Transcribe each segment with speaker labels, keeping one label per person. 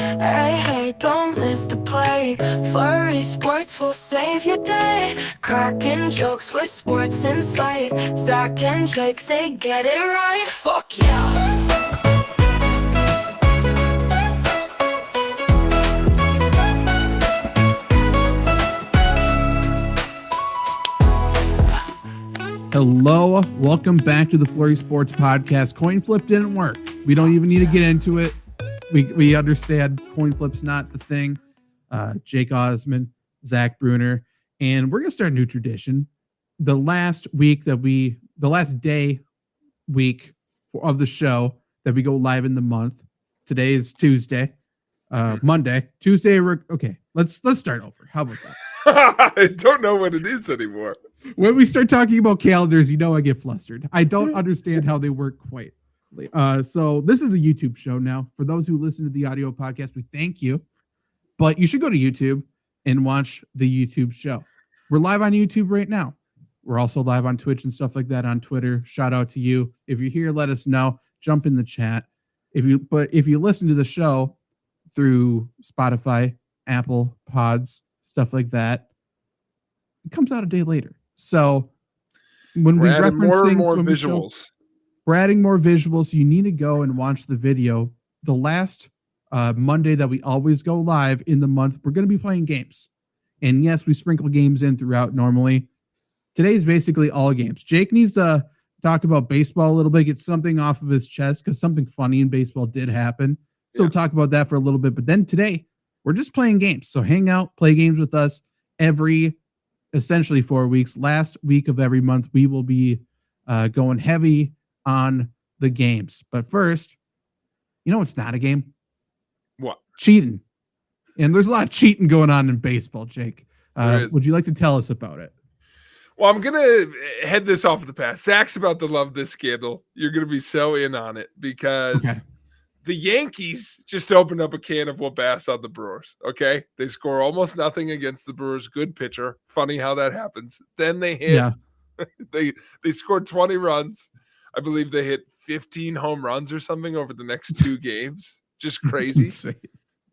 Speaker 1: Hey, hey, don't miss the play. Flurry Sports will save your day. Cracking jokes with sports insight. Zach and Jake, they get it right. Fuck yeah.
Speaker 2: Hello, welcome back to the Flurry Sports Podcast. Coin flip didn't work. We don't even need to get into it. We understand coin flip's not the thing. Jake Osman, Zach Bruner, and we're gonna start a new tradition. The last day week of the show that we go live in the month. Today is Tuesday, Monday, Tuesday. Okay, let's start over. How about that?
Speaker 3: I don't know what it is anymore.
Speaker 2: When we start talking about calendars, you know I get flustered. I don't understand how they work quite. So this is a YouTube show now. For those who listen to the audio podcast, we thank you. But you should go to YouTube and watch the YouTube show. We're live on YouTube right now. We're also live on Twitch and stuff like that on Twitter. Shout out to you. If you're here, let us know. Jump in the chat. If you listen to the show through Spotify, Apple Pods, stuff like that, it comes out a day later. So when we reference
Speaker 3: more
Speaker 2: things,
Speaker 3: and more visuals,
Speaker 2: we're adding more visuals. So you need to go and watch the video. The last Monday that we always go live in the month, we're going to be playing games. And yes, we sprinkle games in throughout normally. Today's basically all games. Jake needs to talk about baseball a little bit, get something off of his chest because something funny in baseball did happen. So we'll talk about that for a little bit. But then today, we're just playing games. So hang out, play games with us every essentially 4 weeks. Last week of every month, we will be going heavy on the games. But first, you know what's not a game?
Speaker 3: What?
Speaker 2: Cheating. And there's a lot of cheating going on in baseball, Jake. Would you like to tell us about it?
Speaker 3: Well, I'm going to head this off the path. Zach's about to love this scandal. You're going to be so in on it because the Yankees just opened up a can of whoop ass on the Brewers. Okay. They score almost nothing against the Brewers. Good pitcher. Funny how that happens. Then they hit, they scored 20 runs. I believe they hit 15 home runs or something over the next 2 games. Just crazy.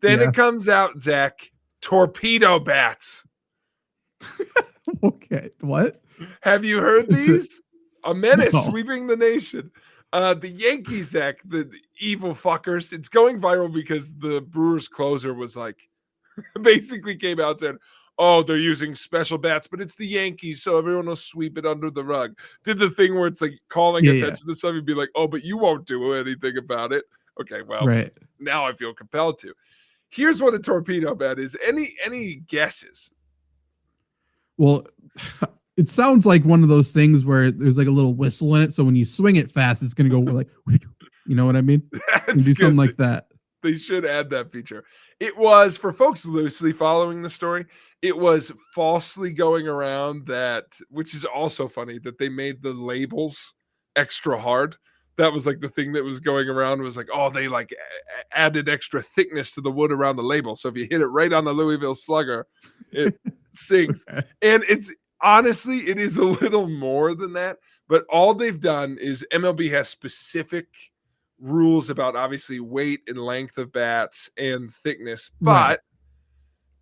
Speaker 3: Then it comes out, Zach, torpedo bats.
Speaker 2: Okay. What?
Speaker 3: Have you heard these? A menace sweeping the nation. The Yankees, Zach, the evil fuckers. It's going viral because the Brewers closer was like, basically came out and said, oh, they're using special bats, but it's the Yankees, so everyone will sweep it under the rug. Did the thing where it's like calling attention to something, be like, oh, but you won't do anything about it. Okay, well, now I feel compelled to. Here's what a torpedo bat is. Any guesses?
Speaker 2: Well, it sounds like one of those things where there's like a little whistle in it. So when you swing it fast, it's going to go like, you know what I mean? Do something like that.
Speaker 3: They should add that feature. It was, for folks loosely following the story, it was falsely going around that, which is also funny, that they made the labels extra hard. That was like the thing that was going around was like, oh, they like added extra thickness to the wood around the label. So if you hit it right on the Louisville Slugger, it sinks. And it's honestly, it is a little more than that. But all they've done is MLB has specific rules about obviously weight and length of bats and thickness. But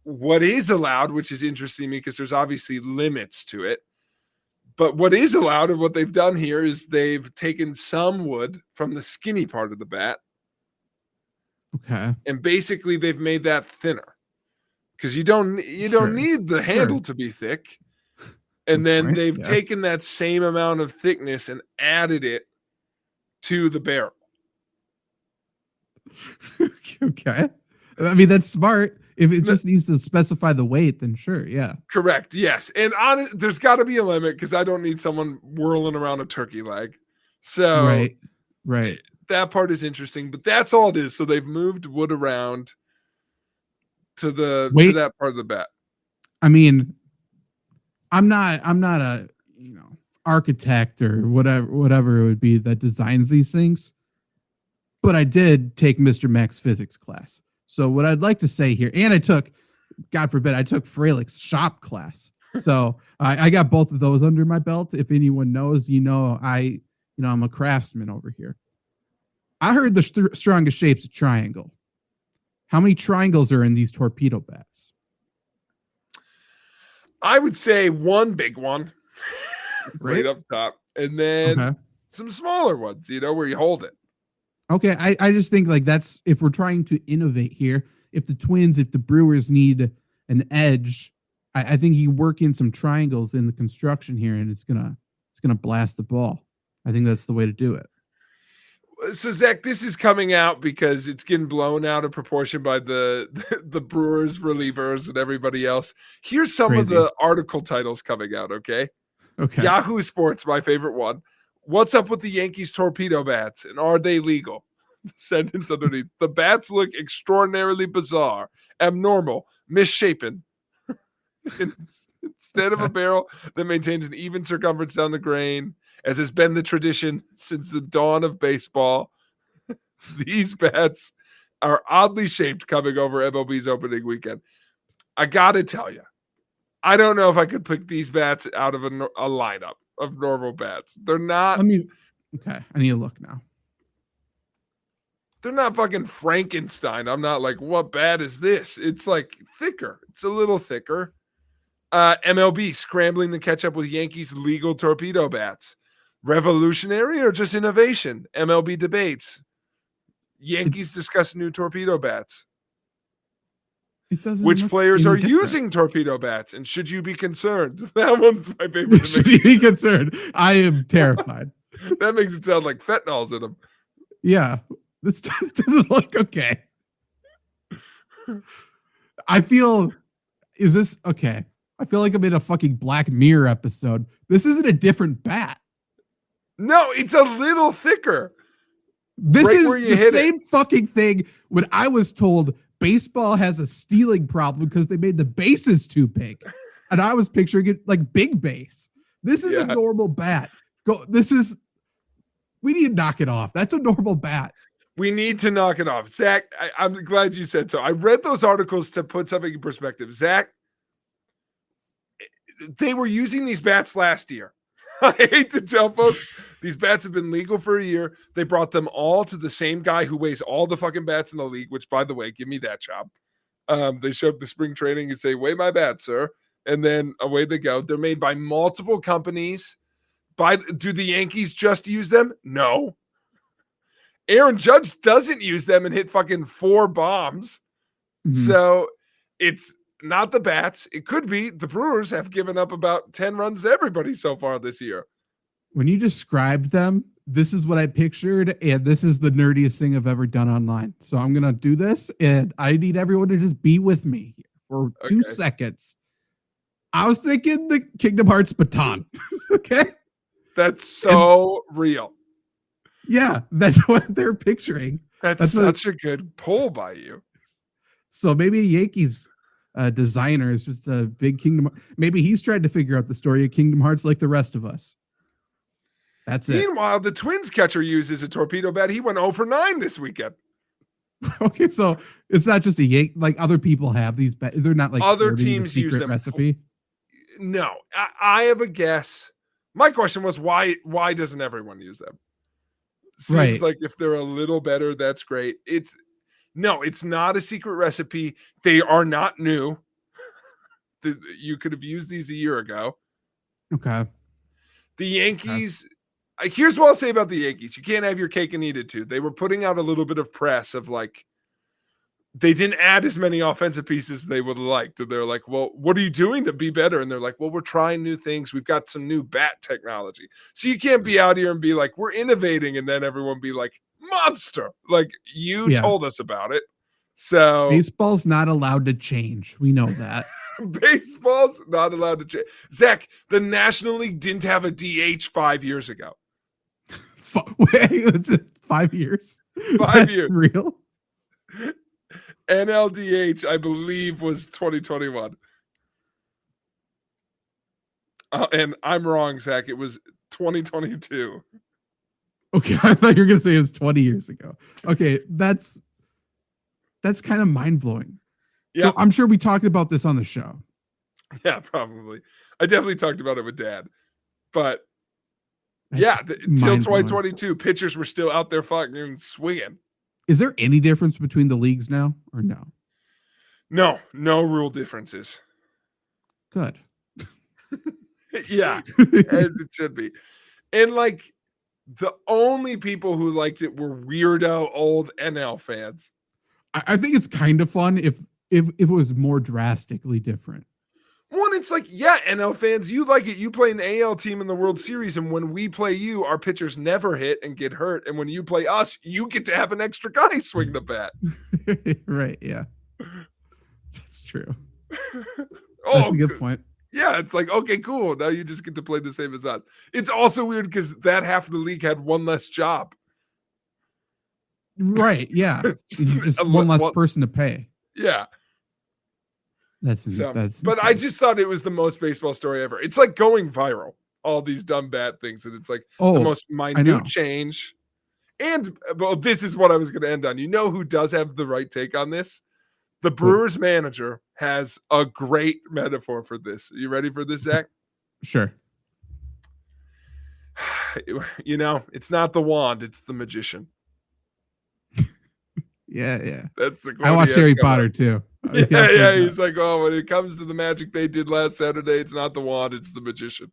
Speaker 3: what is allowed, which is interesting because there's obviously limits to it. But what is allowed and what they've done here is they've taken some wood from the skinny part of the bat.
Speaker 2: Okay.
Speaker 3: And basically they've made that thinner because you don't need the handle to be thick. And then they've taken that same amount of thickness and added it to the barrel.
Speaker 2: Okay. I mean, that's smart. If it just needs to specify the weight, then sure, yeah.
Speaker 3: Correct, yes. And there's got to be a limit because I don't need someone whirling around a turkey leg. So
Speaker 2: right.
Speaker 3: That part is interesting, but that's all it is. So they've moved wood around to that part of the bat.
Speaker 2: I mean, I'm not a architect or whatever it would be that designs these things, but I did take Mr. Max physics class. So what I'd like to say here, and I took, God forbid, I took Freilic's shop class. So I got both of those under my belt. If anyone knows, I'm a craftsman over here. I heard the strongest shape's a triangle. How many triangles are in these torpedo bats?
Speaker 3: I would say one big one right
Speaker 2: Great.
Speaker 3: up top, and then
Speaker 2: Okay.
Speaker 3: some smaller ones, where you hold it.
Speaker 2: Okay. I just think like that's if we're trying to innovate here. If the Brewers need an edge, I think you work in some triangles in the construction here, and it's gonna blast the ball. I think that's the way to do it.
Speaker 3: So Zach, this is coming out because it's getting blown out of proportion by the the Brewers relievers and everybody else. Here's some of
Speaker 2: Crazy.
Speaker 3: the article titles coming out, okay?
Speaker 2: Okay.
Speaker 3: Yahoo Sports, my favorite one. What's up with the Yankees torpedo bats and are they legal? Sentence underneath. The bats look extraordinarily bizarre, abnormal, misshapen. Instead of a barrel that maintains an even circumference down the grain, as has been the tradition since the dawn of baseball, these bats are oddly shaped coming over MLB's opening weekend. I got to tell you, I don't know if I could pick these bats out of a lineup of normal bats. They're not.
Speaker 2: Okay. I need to look now.
Speaker 3: They're not fucking Frankenstein. I'm not like, what bat is this? It's like thicker. It's a little thicker. MLB scrambling to catch up with Yankees legal torpedo bats. Revolutionary or just innovation? MLB debates. Yankees discuss new torpedo bats.
Speaker 2: It doesn't.
Speaker 3: Which players are using torpedo bats, and should you be concerned? That one's my favorite.
Speaker 2: Should you be concerned? I am terrified.
Speaker 3: That makes it sound like fentanyl's in them.
Speaker 2: Yeah, this doesn't look okay. Is this okay? I feel like I'm in a fucking Black Mirror episode. This isn't a different bat.
Speaker 3: No, it's a little thicker.
Speaker 2: This is the same fucking thing when I was told baseball has a stealing problem because they made the bases too big. And I was picturing it like big base. This is a normal bat. We need to knock it off. That's a normal bat.
Speaker 3: We need to knock it off. Zach, I'm glad you said so. I read those articles to put something in perspective. Zach, they were using these bats last year. I hate to tell folks, these bats have been legal for a year. They brought them all to the same guy who weighs all the fucking bats in the league, which, by the way, give me that job. They show up to spring training and say, weigh my bats, sir. And then away they go. They're made by multiple companies. Do the Yankees just use them? No. Aaron Judge doesn't use them and hit fucking 4 bombs. Mm-hmm. So it's not the bats. It could be the Brewers have given up about 10 runs to everybody so far this year.
Speaker 2: When you described them, this is what I pictured, and this is the nerdiest thing I've ever done online. So I'm going to do this, and I need everyone to just be with me for 2 seconds. I was thinking the Kingdom Hearts baton. Okay?
Speaker 3: That's so real.
Speaker 2: Yeah, that's what they're picturing.
Speaker 3: That's such a good pull by you.
Speaker 2: So maybe a Yankees designer is just a big Kingdom. Maybe he's tried to figure out the story of Kingdom Hearts like the rest of us. That's it.
Speaker 3: Meanwhile, the Twins catcher uses a torpedo bat. He went 0 for 9 this weekend.
Speaker 2: Okay, so it's not just a Yankee. Like other people have these. They're not like
Speaker 3: other teams use them.
Speaker 2: Recipe.
Speaker 3: No, I have a guess. My question was why doesn't everyone use them? Seems like if they're a little better, that's great. It's not a secret recipe. They are not new. You could have used these a year ago.
Speaker 2: Okay.
Speaker 3: The Yankees, here's what I'll say about the Yankees. You can't have your cake and eat it too. They were putting out a little bit of press of like, they didn't add as many offensive pieces as they would have liked. And they're like, well, what are you doing to be better? And they're like, well, we're trying new things. We've got some new bat technology. So you can't be out here and be like, we're innovating. And then everyone be like, monster. Like you told us about it. So
Speaker 2: baseball's not allowed to change. We know that.
Speaker 3: Baseball's not allowed to change. Zach, the National League didn't have a DH 5 years ago.
Speaker 2: Wait, that's it. 5 years?
Speaker 3: 5 years.
Speaker 2: Real?
Speaker 3: NLDH, I believe, was 2021. And I'm wrong, Zach. It was 2022.
Speaker 2: Okay, I thought you were going to say it was 20 years ago. Okay, that's kind of mind-blowing. Yeah, so I'm sure we talked about this on the show.
Speaker 3: Yeah, probably. I definitely talked about it with Dad. But until 2022, pitchers were still out there fucking swinging.
Speaker 2: Is there any difference between the leagues now or no?
Speaker 3: No rule differences.
Speaker 2: Good.
Speaker 3: Yeah, as it should be. And like the only people who liked it were weirdo old NL fans.
Speaker 2: I think it's kind of fun if it was more drastically different.
Speaker 3: One, it's like, yeah, NL fans, you like it. You play an AL team in the World Series, and when we play you, our pitchers never hit and get hurt. And when you play us, you get to have an extra guy swing the bat.
Speaker 2: Right, yeah. That's true.
Speaker 3: Oh,
Speaker 2: that's a good point.
Speaker 3: Yeah, it's like, okay, cool. Now you just get to play the same as us. It's also weird because that half of the league had one less job.
Speaker 2: Right, yeah. just one less person to pay.
Speaker 3: Yeah.
Speaker 2: That's
Speaker 3: but I just thought it was the most baseball story ever. It's like going viral, all these dumb bad things, and it's like the most minute change. And well, this is what I was going to end on. You know who does have the right take on this? The Brewers manager has a great metaphor for this. Are you ready for this, Zach?
Speaker 2: Sure.
Speaker 3: You know, it's not the wand, it's the magician.
Speaker 2: Yeah.
Speaker 3: That's the
Speaker 2: I watched Harry Potter too.
Speaker 3: Yeah. He's like, oh, when it comes to the magic they did last Saturday, it's not the wand, it's the magician.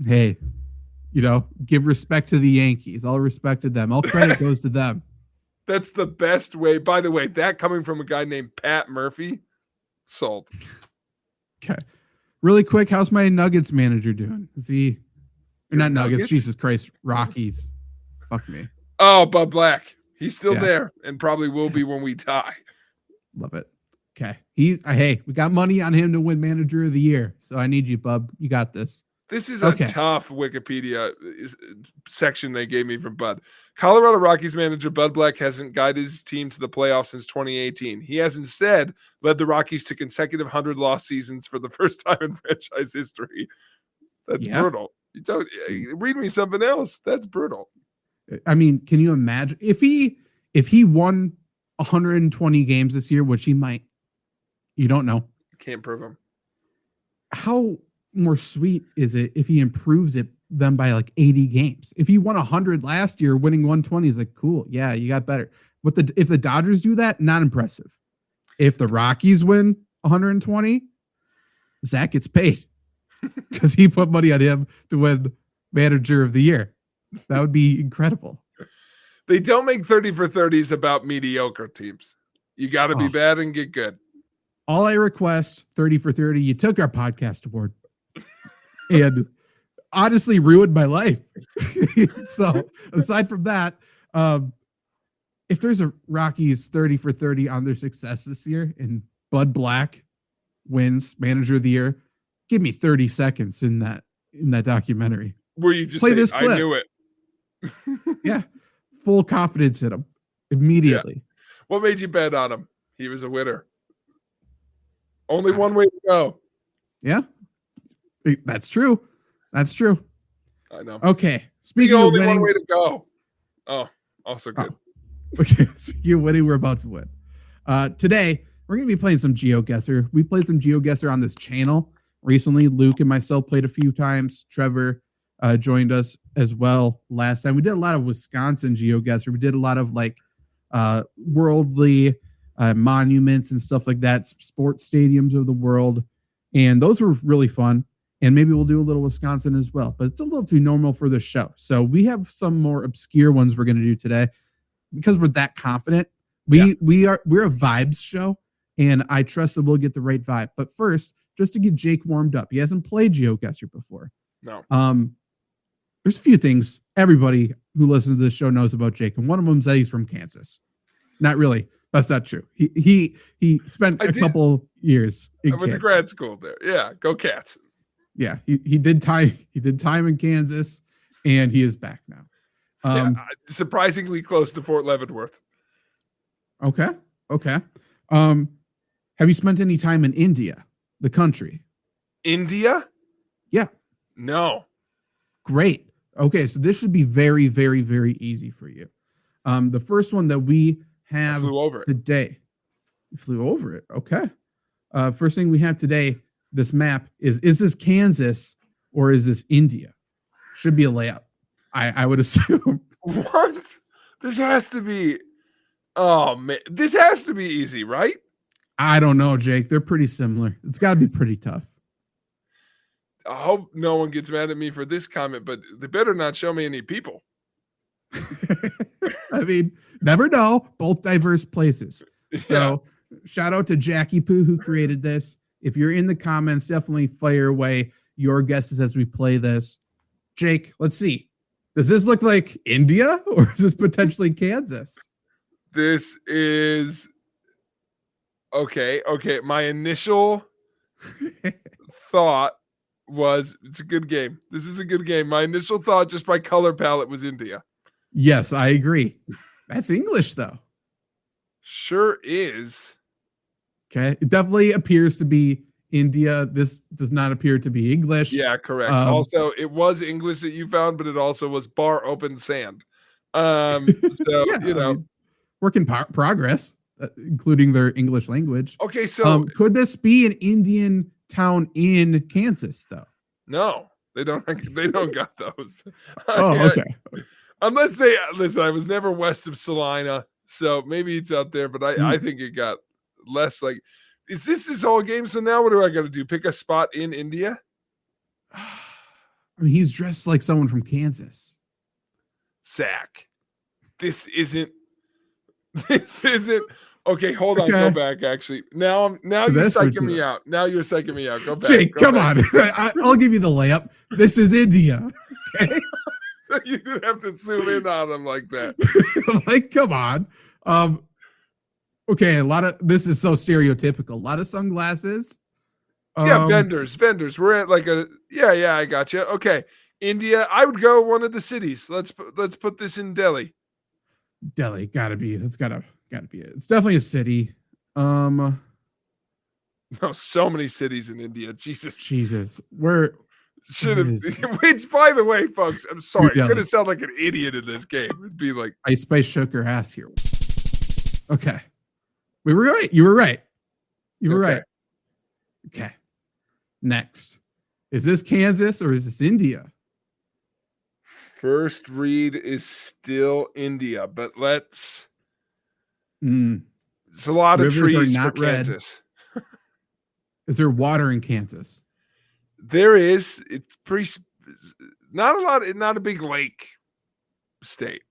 Speaker 2: Hey, give respect to the Yankees. All respect to them. All credit goes to them.
Speaker 3: That's the best way. By the way, that coming from a guy named Pat Murphy, sold.
Speaker 2: Okay. Really quick, how's my Nuggets manager doing? Is he not Nuggets? Jesus Christ, Rockies. Fuck me.
Speaker 3: Oh, Bud Black. He's still there and probably will be when we die.
Speaker 2: Love it. Okay. Hey, we got money on him to win manager of the year. So I need you, bub. You got this.
Speaker 3: This is a tough Wikipedia section they gave me from Bud. Colorado Rockies manager Bud Black hasn't guided his team to the playoffs since 2018. He has instead led the Rockies to consecutive 100-loss seasons for the first time in franchise history. That's brutal. Read me something else. That's brutal.
Speaker 2: I mean, can you imagine if he won 120 games this year, which he might? You don't know.
Speaker 3: Can't prove him.
Speaker 2: How more sweet is it if he improves them by like 80 games? If he won 100 last year, winning 120 is like, cool. Yeah, you got better. If the Dodgers do that, not impressive. If the Rockies win 120, Zach gets paid because he put money on him to win manager of the year. That would be incredible.
Speaker 3: They don't make 30 for 30s about mediocre teams. You got to be bad and get good.
Speaker 2: All I request, 30 for 30, you took our podcast award and honestly ruined my life. So aside from that, if there's a Rockies 30 for 30 on their success this year and Bud Black wins manager of the year, give me 30 seconds in that documentary.
Speaker 3: Where you just
Speaker 2: play this clip.
Speaker 3: I knew it.
Speaker 2: Yeah. Full confidence in him immediately.
Speaker 3: Yeah. What made you bet on him? He was a winner. Only one way to go.
Speaker 2: Yeah. That's true. I know. Okay.
Speaker 3: Speaking of winning, one way to go. Oh, also good.
Speaker 2: Okay. Speaking of winning, we're about to win. Today, we're going to be playing some GeoGuessr. We played some GeoGuessr on this channel recently. Luke and myself played a few times. Trevor joined us as well last time. We did a lot of Wisconsin GeoGuessr. We did a lot of like worldly monuments and stuff like that, sports stadiums of the world. And those were really fun. And maybe we'll do a little Wisconsin as well, but it's a little too normal for the show. So we have some more obscure ones we're going to do today because we're that confident. We're a vibes show, and I trust that we'll get the right vibe. But first, just to get Jake warmed up, he hasn't played GeoGuessr before.
Speaker 3: No.
Speaker 2: There's a few things everybody who listens to this show knows about Jake, and one of them is that he's from Kansas. Not really. That's not true. He spent a couple years in
Speaker 3: I went to grad school there. Yeah, go Cats.
Speaker 2: Yeah, he did time in Kansas, and he is back now.
Speaker 3: Surprisingly close to Fort Leavenworth.
Speaker 2: Okay. Have you spent any time in India, the country?
Speaker 3: India?
Speaker 2: Yeah.
Speaker 3: No.
Speaker 2: Great. Okay, so this should be very, very, very easy for you. The first one that we have today. You flew over it. Okay. First thing we have today, this map is this Kansas or is this India? Should be a layup. I would assume.
Speaker 3: What? This has to be. Oh man, this has to be easy, right?
Speaker 2: I don't know, Jake. They're pretty similar. It's got to be pretty tough.
Speaker 3: I hope no one gets mad at me for this comment, but they better not show me any people.
Speaker 2: I mean, never know. Both diverse places. So shout out to Jackie Poo who created this. If you're in the comments, definitely fire away your guesses as we play this. Jake, let's see. Does this look like India or is this potentially Kansas?
Speaker 3: This is okay. My initial thought was it's a good game. This is a good game. My initial thought just by color palette was India.
Speaker 2: Yes, I agree. That's English though.
Speaker 3: Sure is.
Speaker 2: Okay. It definitely appears to be India. This does not appear to be English.
Speaker 3: Yeah, correct. Also, it was English that you found, but it also was bar open sand. So
Speaker 2: Yeah,
Speaker 3: you know,
Speaker 2: I mean, work in progress, including their English language.
Speaker 3: okay. So
Speaker 2: could this be an Indian town in Kansas though?
Speaker 3: no, they don't. They don't got those.
Speaker 2: Oh, okay.
Speaker 3: Unless they listen. I was never west of Salina, so maybe it's out there. But I think it got less like. Is this whole game? So now what do I got to do? Pick a spot in India?
Speaker 2: I mean, he's dressed like someone from Kansas.
Speaker 3: Zach, this isn't. Okay, hold on. Go back. Actually, now you're psyching me out. Now you're psyching me out. Go back.
Speaker 2: Jake, come on. I'll give you the layup. This is India. Okay.
Speaker 3: So you didn't have to zoom in on them like that.
Speaker 2: Like, come on. Okay, this is so stereotypical. A lot of sunglasses.
Speaker 3: Yeah, vendors. We're at like I got you. Okay. India, I would go one of the cities. Let's put this in Delhi.
Speaker 2: Delhi, gotta be it. It's definitely a city.
Speaker 3: No, so many cities in India. Jesus.
Speaker 2: Where
Speaker 3: should have which by the way, folks, I'm sorry, I'm gonna sound like an idiot in this game. It'd be like
Speaker 2: Ice Spice shook her ass here. Okay. We were right. You were right. Right. Okay. Next. Is this Kansas or is this India?
Speaker 3: First read is still India, but let's it's a lot of trees for Kansas.
Speaker 2: Is there water in Kansas?
Speaker 3: There is. It's pretty not a big lake state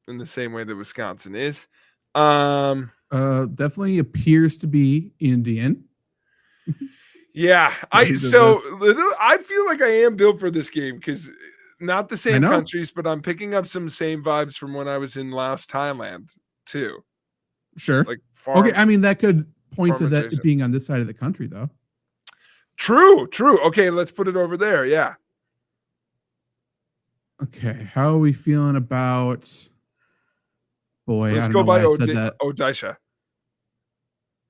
Speaker 3: in the same way that Wisconsin is.
Speaker 2: Definitely appears to be Indian.
Speaker 3: Yeah, I feel like I am built for this game because not the same countries, but I'm picking up some same vibes from when I was in Laos, Thailand too.
Speaker 2: Sure.
Speaker 3: Like
Speaker 2: okay, I mean that could point to that being on this side of the country though.
Speaker 3: True. Okay, let's put it over there. Yeah.
Speaker 2: Okay, how are we feeling about? Boy,
Speaker 3: let's go by Odisha.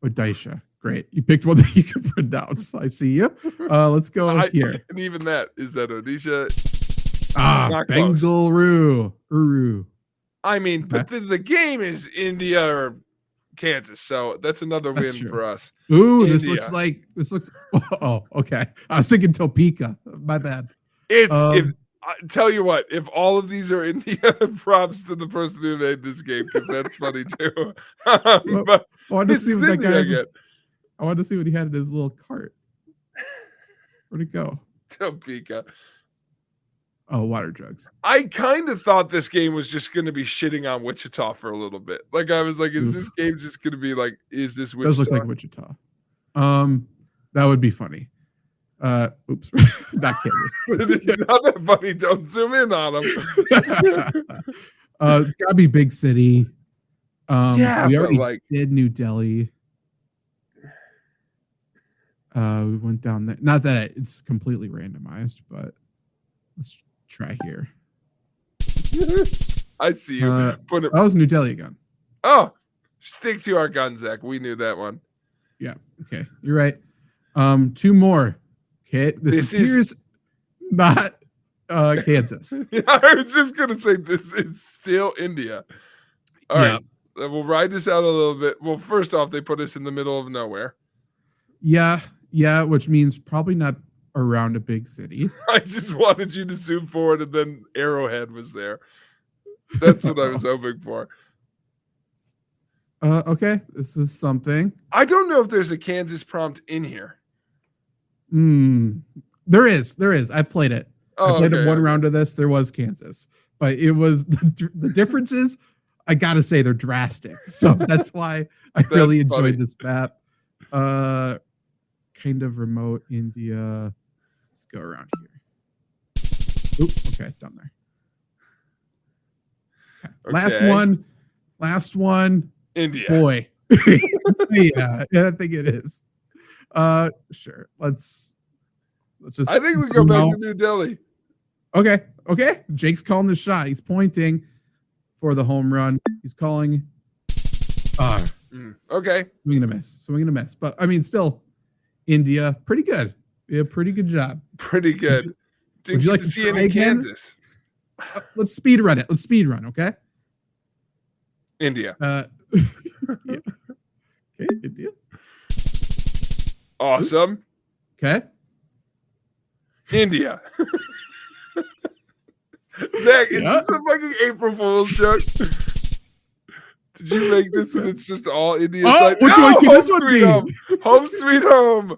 Speaker 2: Odisha. Great. You picked one that you can pronounce. I see you. Let's go here.
Speaker 3: And even that, is that Odisha?
Speaker 2: Bengaluru. Uru.
Speaker 3: I mean, but the game is India or Kansas, so that's another win for us.
Speaker 2: Ooh, India. This looks. Oh, okay. I was thinking Topeka. My bad.
Speaker 3: If I tell you what, if all of these are India, props to the person who made this game because that's funny too. But
Speaker 2: I wanted to see what that guy. I wanted to see what he had in his little cart. Where'd it go?
Speaker 3: Topeka.
Speaker 2: Oh, water jugs.
Speaker 3: I kind of thought this game was just going to be shitting on Wichita for a little bit. Like I was like, is this game just going to be like, is this Wichita?
Speaker 2: It does look like Wichita. That would be funny. Oops, not Kansas.
Speaker 3: It's not that funny. Don't zoom in on them.
Speaker 2: It's got to be big city. We already did New Delhi. We went down there. Not that it's completely randomized, but let's try here.
Speaker 3: I see you.
Speaker 2: That was New Delhi again.
Speaker 3: Oh, stick to our guns, Zach. We knew that one.
Speaker 2: Yeah. Okay. You're right. Two more. Okay. This appears not Kansas.
Speaker 3: Yeah, I was just gonna say this is still India. All right. We'll ride this out a little bit. Well, first off, they put us in the middle of nowhere.
Speaker 2: Yeah, which means probably not around a big city.
Speaker 3: I just wanted you to zoom forward and then Arrowhead was there. That's what I was hoping for.
Speaker 2: Okay, this is something.
Speaker 3: I don't know if there's a Kansas prompt in here.
Speaker 2: There is. I played it. I
Speaker 3: Oh,
Speaker 2: played
Speaker 3: okay,
Speaker 2: one
Speaker 3: okay.
Speaker 2: round of this. There was Kansas, but it was the differences. I gotta say they're drastic. So that's why I really
Speaker 3: That's funny.
Speaker 2: enjoyed this map. Kind of remote India. Let's go around here. Oop, okay, down there. Okay. Last one.
Speaker 3: India.
Speaker 2: Boy. yeah, I think it is. Sure. Let's just.
Speaker 3: I think we go back to New Delhi.
Speaker 2: Okay. Jake's calling the shot. He's pointing for the home run. He's calling.
Speaker 3: Okay.
Speaker 2: Swing and a miss. But I mean, still, India, pretty good. Yeah, pretty good job.
Speaker 3: Pretty good.
Speaker 2: Would you like to
Speaker 3: see
Speaker 2: try
Speaker 3: it in
Speaker 2: again?
Speaker 3: Kansas?
Speaker 2: Let's speed run it. Let's speed run. Okay.
Speaker 3: India.
Speaker 2: Yeah. Okay, India.
Speaker 3: Awesome.
Speaker 2: Okay.
Speaker 3: India. Zach, is this a fucking April Fool's joke? Did you make this and it's just all India?
Speaker 2: What do you think this would be?
Speaker 3: Home sweet home.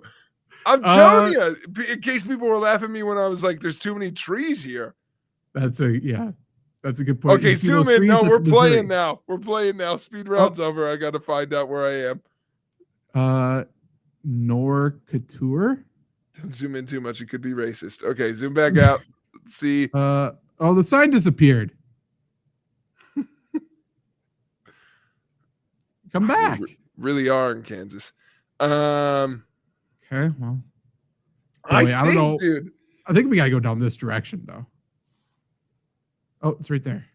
Speaker 3: I'm telling you, in case people were laughing at me when I was like, there's too many trees here.
Speaker 2: That's a good point.
Speaker 3: Okay, zoom in. No, we're playing now. Speed round's over. I got to find out where I am.
Speaker 2: Nor Couture.
Speaker 3: Don't zoom in too much. It could be racist. Okay, zoom back out. Let's see.
Speaker 2: The sign disappeared. Come back.
Speaker 3: We really are in Kansas.
Speaker 2: Okay, well.
Speaker 3: I don't know, dude.
Speaker 2: I think we gotta go down this direction, though. Oh, it's right there.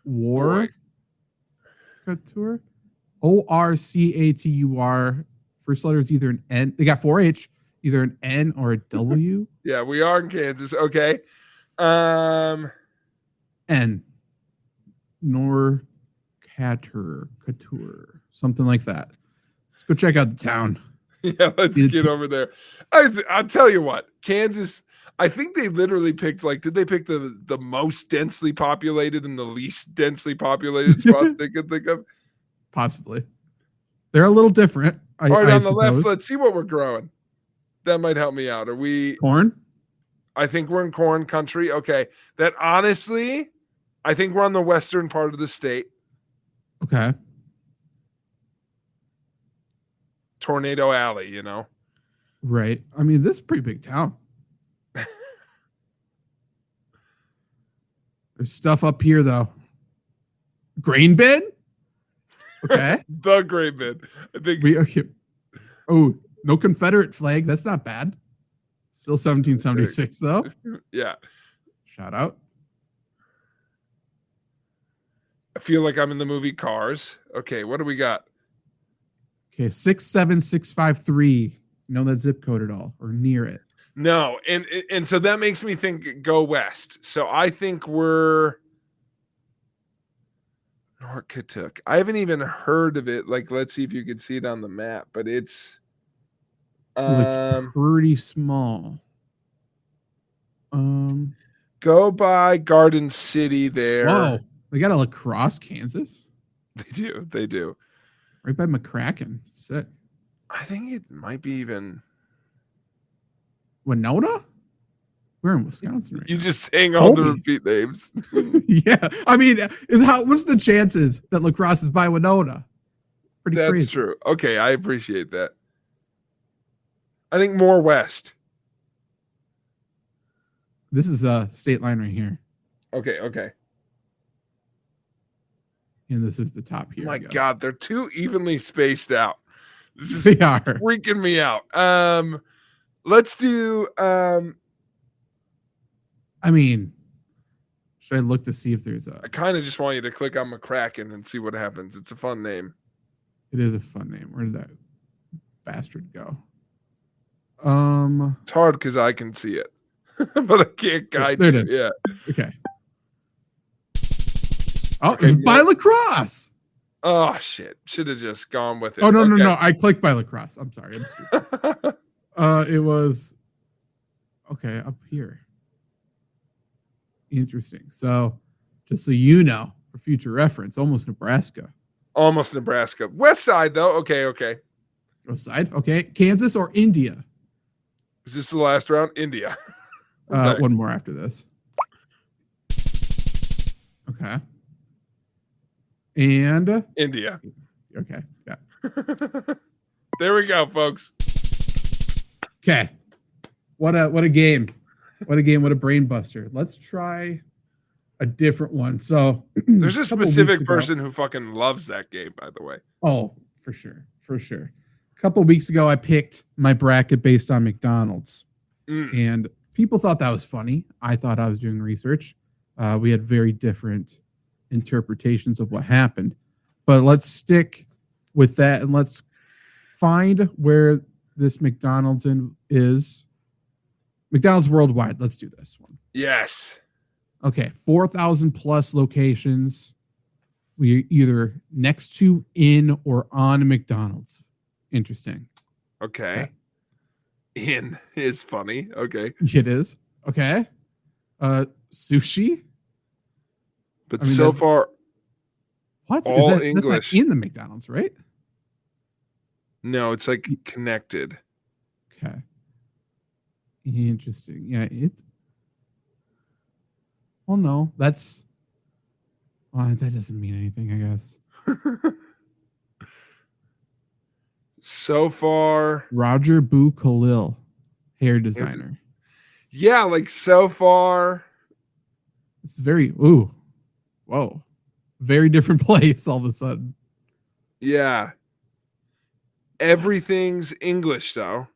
Speaker 2: War Couture. ORCATUR. First letter is either an N. They got 4H, either an N or a W.
Speaker 3: Yeah, we are in Kansas. Okay.
Speaker 2: N. Nor Couture, something like that. Let's go check out the town.
Speaker 3: Yeah, let's get over there. I'll tell you what, Kansas. I think they literally picked did they pick the most densely populated and the least densely populated spots they could think of?
Speaker 2: Possibly. They're a little different.
Speaker 3: All right, on the left, let's see what we're growing. That might help me out. Are we
Speaker 2: corn?
Speaker 3: I think we're in corn country. Okay. That honestly, I think we're on the western part of the state.
Speaker 2: Okay.
Speaker 3: Tornado Alley, you know?
Speaker 2: Right. I mean, this is a pretty big town. There's stuff up here, though. Grain bin? Okay.
Speaker 3: The grain bin. I think
Speaker 2: okay. Oh, no Confederate flag. That's not bad. Still 1776, though.
Speaker 3: Yeah.
Speaker 2: Shout out.
Speaker 3: I feel like I'm in the movie Cars. Okay, what do we got?
Speaker 2: Okay, 67653. You know that zip code at all or near it?
Speaker 3: No, and so that makes me think go west. So I think we're Norkatuk. I haven't even heard of it. Let's see if you can see it on the map, but it's
Speaker 2: pretty small.
Speaker 3: Go by Garden City there.
Speaker 2: Whoa, they got a La Crosse, Kansas.
Speaker 3: They do.
Speaker 2: Right by McCracken. Sick.
Speaker 3: I think it might be even
Speaker 2: Winona? We're in Wisconsin right
Speaker 3: You
Speaker 2: now.
Speaker 3: just saying all the repeat names.
Speaker 2: Yeah. I mean, what's the chances that La Crosse is by Winona? Pretty
Speaker 3: That's
Speaker 2: crazy.
Speaker 3: true. Okay, I appreciate that. I think more west.
Speaker 2: This is a state line right here.
Speaker 3: Okay.
Speaker 2: And this is the top here.
Speaker 3: My God, they're too evenly spaced out. This is
Speaker 2: They are
Speaker 3: freaking me out. Let's do
Speaker 2: I mean, should I look to see if there's
Speaker 3: I kind of just want you to click on McCracken and see what happens. It's a fun name.
Speaker 2: It is a fun name. Where did that bastard go?
Speaker 3: It's hard because I can see it, but I can't guide
Speaker 2: there
Speaker 3: you.
Speaker 2: it is.
Speaker 3: Yeah.
Speaker 2: Okay. Oh,
Speaker 3: Okay,
Speaker 2: by La Crosse.
Speaker 3: Oh shit! Should have just gone with it.
Speaker 2: Oh no! I clicked by La Crosse. I'm sorry. I'm stupid. It was okay up here. Interesting. So, just so you know, for future reference, almost Nebraska.
Speaker 3: Almost Nebraska. West side, though. Okay, okay.
Speaker 2: West side. Okay. Kansas or India?
Speaker 3: Is this the last round? India. Okay.
Speaker 2: One more after this. Okay. And
Speaker 3: India.
Speaker 2: okay. Yeah.
Speaker 3: There we go, folks.
Speaker 2: Okay. What a game. What a game. What a brain buster. Let's try a different one. So
Speaker 3: there's a
Speaker 2: couple
Speaker 3: specific
Speaker 2: weeks ago-
Speaker 3: person who fucking loves that game, by the way.
Speaker 2: Oh, for sure. For sure. A couple of weeks ago, I picked my bracket based on McDonald's. And people thought that was funny. I thought I was doing research. We had very different interpretations of what happened. But let's stick with that and let's find where this McDonald's is. McDonald's worldwide. Let's do this one.
Speaker 3: Yes.
Speaker 2: Okay, 4,000 plus locations. We either next to, in, or on a McDonald's. Interesting.
Speaker 3: Okay. In is funny. Okay.
Speaker 2: It is. Okay. Sushi.
Speaker 3: But
Speaker 2: I mean,
Speaker 3: so far,
Speaker 2: what?
Speaker 3: all
Speaker 2: That's
Speaker 3: English.
Speaker 2: not in the McDonald's, right?
Speaker 3: No, it's like connected.
Speaker 2: Okay. Interesting. Yeah, it's. Oh no, that's. Well, that doesn't mean anything, I guess.
Speaker 3: So far,
Speaker 2: Roger Boo Khalil, hair designer.
Speaker 3: yeah, like so far.
Speaker 2: It's very whoa, very different place all of a sudden.
Speaker 3: Yeah. Everything's English though.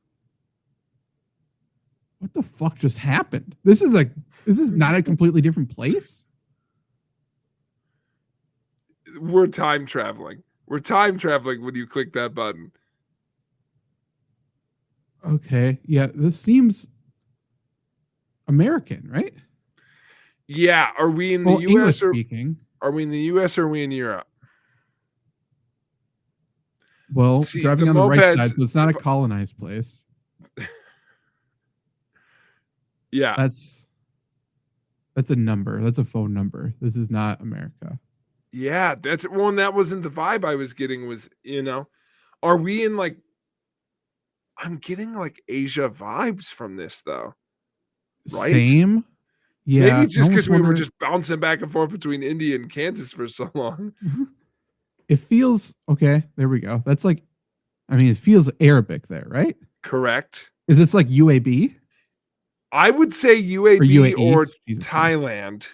Speaker 2: What the fuck just happened? This is not a completely different place.
Speaker 3: We're time traveling. We're time traveling when you click that button.
Speaker 2: Okay, yeah, this seems American, right?
Speaker 3: Yeah, are we in the
Speaker 2: Well, English
Speaker 3: US or
Speaker 2: speaking.
Speaker 3: are we in the US or are we in Europe?
Speaker 2: Well,
Speaker 3: See,
Speaker 2: driving
Speaker 3: the
Speaker 2: on the right
Speaker 3: mopeds-
Speaker 2: side, so it's not a colonized place.
Speaker 3: Yeah.
Speaker 2: That's a number. That's a phone number. This is not America.
Speaker 3: Yeah, that's well, and that wasn't the vibe I was getting was, are we in like I'm getting like Asia vibes from this though. Right?
Speaker 2: Same. Yeah.
Speaker 3: Maybe it's just
Speaker 2: I
Speaker 3: because
Speaker 2: almost
Speaker 3: we were
Speaker 2: wonder-
Speaker 3: just bouncing back and forth between India and Kansas for so long.
Speaker 2: It feels okay. There we go. That's like, I mean, it feels Arabic there, right?
Speaker 3: Correct.
Speaker 2: Is this like UAB
Speaker 3: I would say UAB
Speaker 2: UAE?
Speaker 3: or
Speaker 2: Jesus.
Speaker 3: Thailand,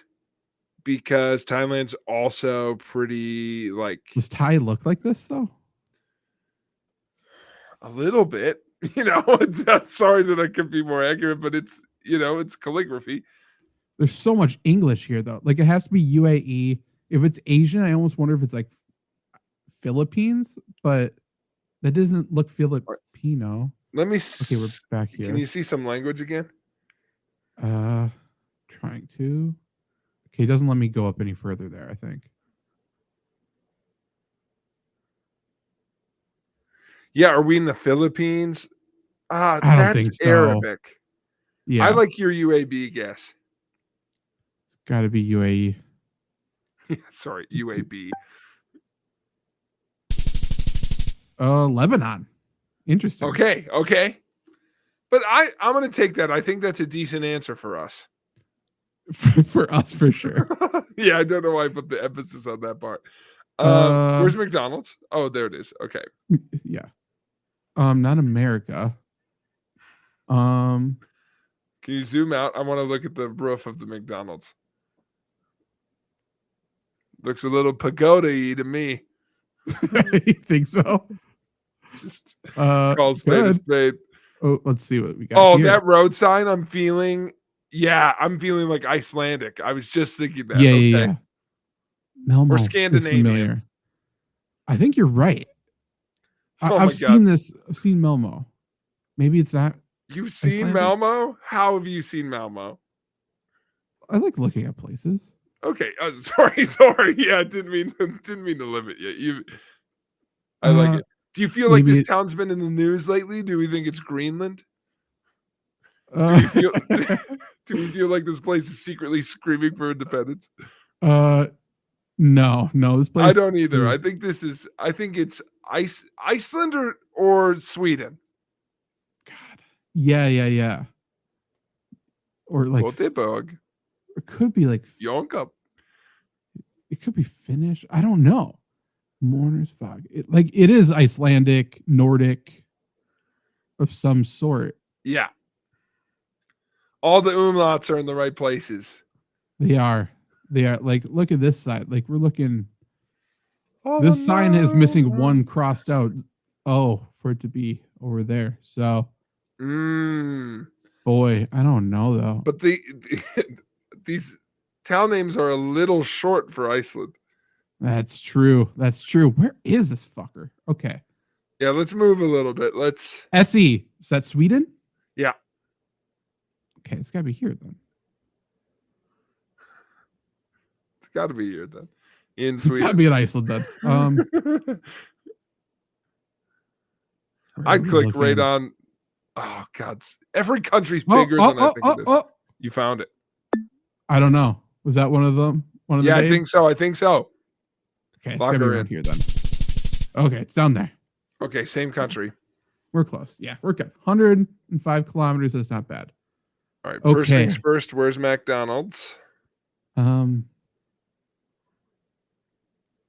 Speaker 3: because Thailand's also pretty like
Speaker 2: Does Thai look like this though?
Speaker 3: a little bit, it's sorry that I could be more accurate, but it's, it's calligraphy.
Speaker 2: There's so much English here though. Like it has to be UAE. If it's Asian, I almost wonder if it's like Philippines, but that doesn't look Filipino.
Speaker 3: Let me
Speaker 2: Okay, we're back here.
Speaker 3: Can you see some language again?
Speaker 2: Trying to. Okay, it doesn't let me go up any further there, I think.
Speaker 3: Yeah, are we in the Philippines?
Speaker 2: I don't
Speaker 3: That's
Speaker 2: think so.
Speaker 3: Arabic.
Speaker 2: Yeah.
Speaker 3: I like your UAB guess.
Speaker 2: It's gotta be UAE.
Speaker 3: Yeah, sorry, UAB.
Speaker 2: Lebanon. Interesting.
Speaker 3: Okay. But I'm gonna take that. I think that's a decent answer for us.
Speaker 2: For us, for sure.
Speaker 3: Yeah, I don't know why I put the emphasis on that part. Where's McDonald's? Oh, there it is. Okay.
Speaker 2: Yeah. Not America.
Speaker 3: Can you zoom out? I want to look at the roof of the McDonald's. Looks a little pagoda-y to me.
Speaker 2: You think so?
Speaker 3: Just
Speaker 2: Call
Speaker 3: spade a spade.
Speaker 2: Oh, let's see what we got.
Speaker 3: Oh,
Speaker 2: here.
Speaker 3: that road sign, I'm feeling like Icelandic. I was just thinking that.
Speaker 2: Yeah,
Speaker 3: okay.
Speaker 2: yeah. Melmo
Speaker 3: Or
Speaker 2: is
Speaker 3: Scandinavian.
Speaker 2: familiar. I think you're right.
Speaker 3: Oh my God.
Speaker 2: I've seen this. I've seen Melmo. Maybe it's not.
Speaker 3: You've seen
Speaker 2: Icelandic?
Speaker 3: Malmo? How have you seen Malmo?
Speaker 2: I like looking at places.
Speaker 3: Okay, sorry. Yeah, I didn't mean to limit you. I like it. Do you feel like
Speaker 2: maybe
Speaker 3: this town's been in the news lately? Do we think it's Greenland?
Speaker 2: Uh,
Speaker 3: Do Do we feel like this place is secretly screaming for independence?
Speaker 2: No, this place.
Speaker 3: I don't either. I
Speaker 2: is-
Speaker 3: think it's Iceland or Sweden.
Speaker 2: God. Yeah. Or like,
Speaker 3: Göteborg.
Speaker 2: it could be like,
Speaker 3: Jonka.
Speaker 2: it could be Finnish. I don't know. Mourner's Fog. It is Icelandic, Nordic, of some sort.
Speaker 3: Yeah. All the umlauts are in the right places.
Speaker 2: They are. Like, look at this side. Like, we're looking.
Speaker 3: Oh,
Speaker 2: This sign is missing
Speaker 3: no.
Speaker 2: one crossed out. Oh, for it to be over there. So, boy, I don't know though.
Speaker 3: But these town names are a little short for Iceland.
Speaker 2: That's true. Where is this fucker? Okay.
Speaker 3: Yeah, let's move a little bit.
Speaker 2: SE. Is that Sweden?
Speaker 3: Yeah.
Speaker 2: Okay, it's gotta be here then.
Speaker 3: It's got to be here then. In
Speaker 2: It's
Speaker 3: Sweden.
Speaker 2: gotta be in Iceland then.
Speaker 3: I'd click right on. Oh God! Every country's bigger than I think it is. You found it.
Speaker 2: I don't know. Was that one of them? One of the
Speaker 3: Yeah,
Speaker 2: names?
Speaker 3: I think so.
Speaker 2: Okay, it's
Speaker 3: Lock
Speaker 2: gotta be
Speaker 3: her
Speaker 2: around
Speaker 3: in.
Speaker 2: here then. Okay, it's down there.
Speaker 3: Okay, same country.
Speaker 2: We're close. Yeah, we're good. 105 kilometers. That's not bad.
Speaker 3: All right. First
Speaker 2: Okay.
Speaker 3: things first. Where's McDonald's?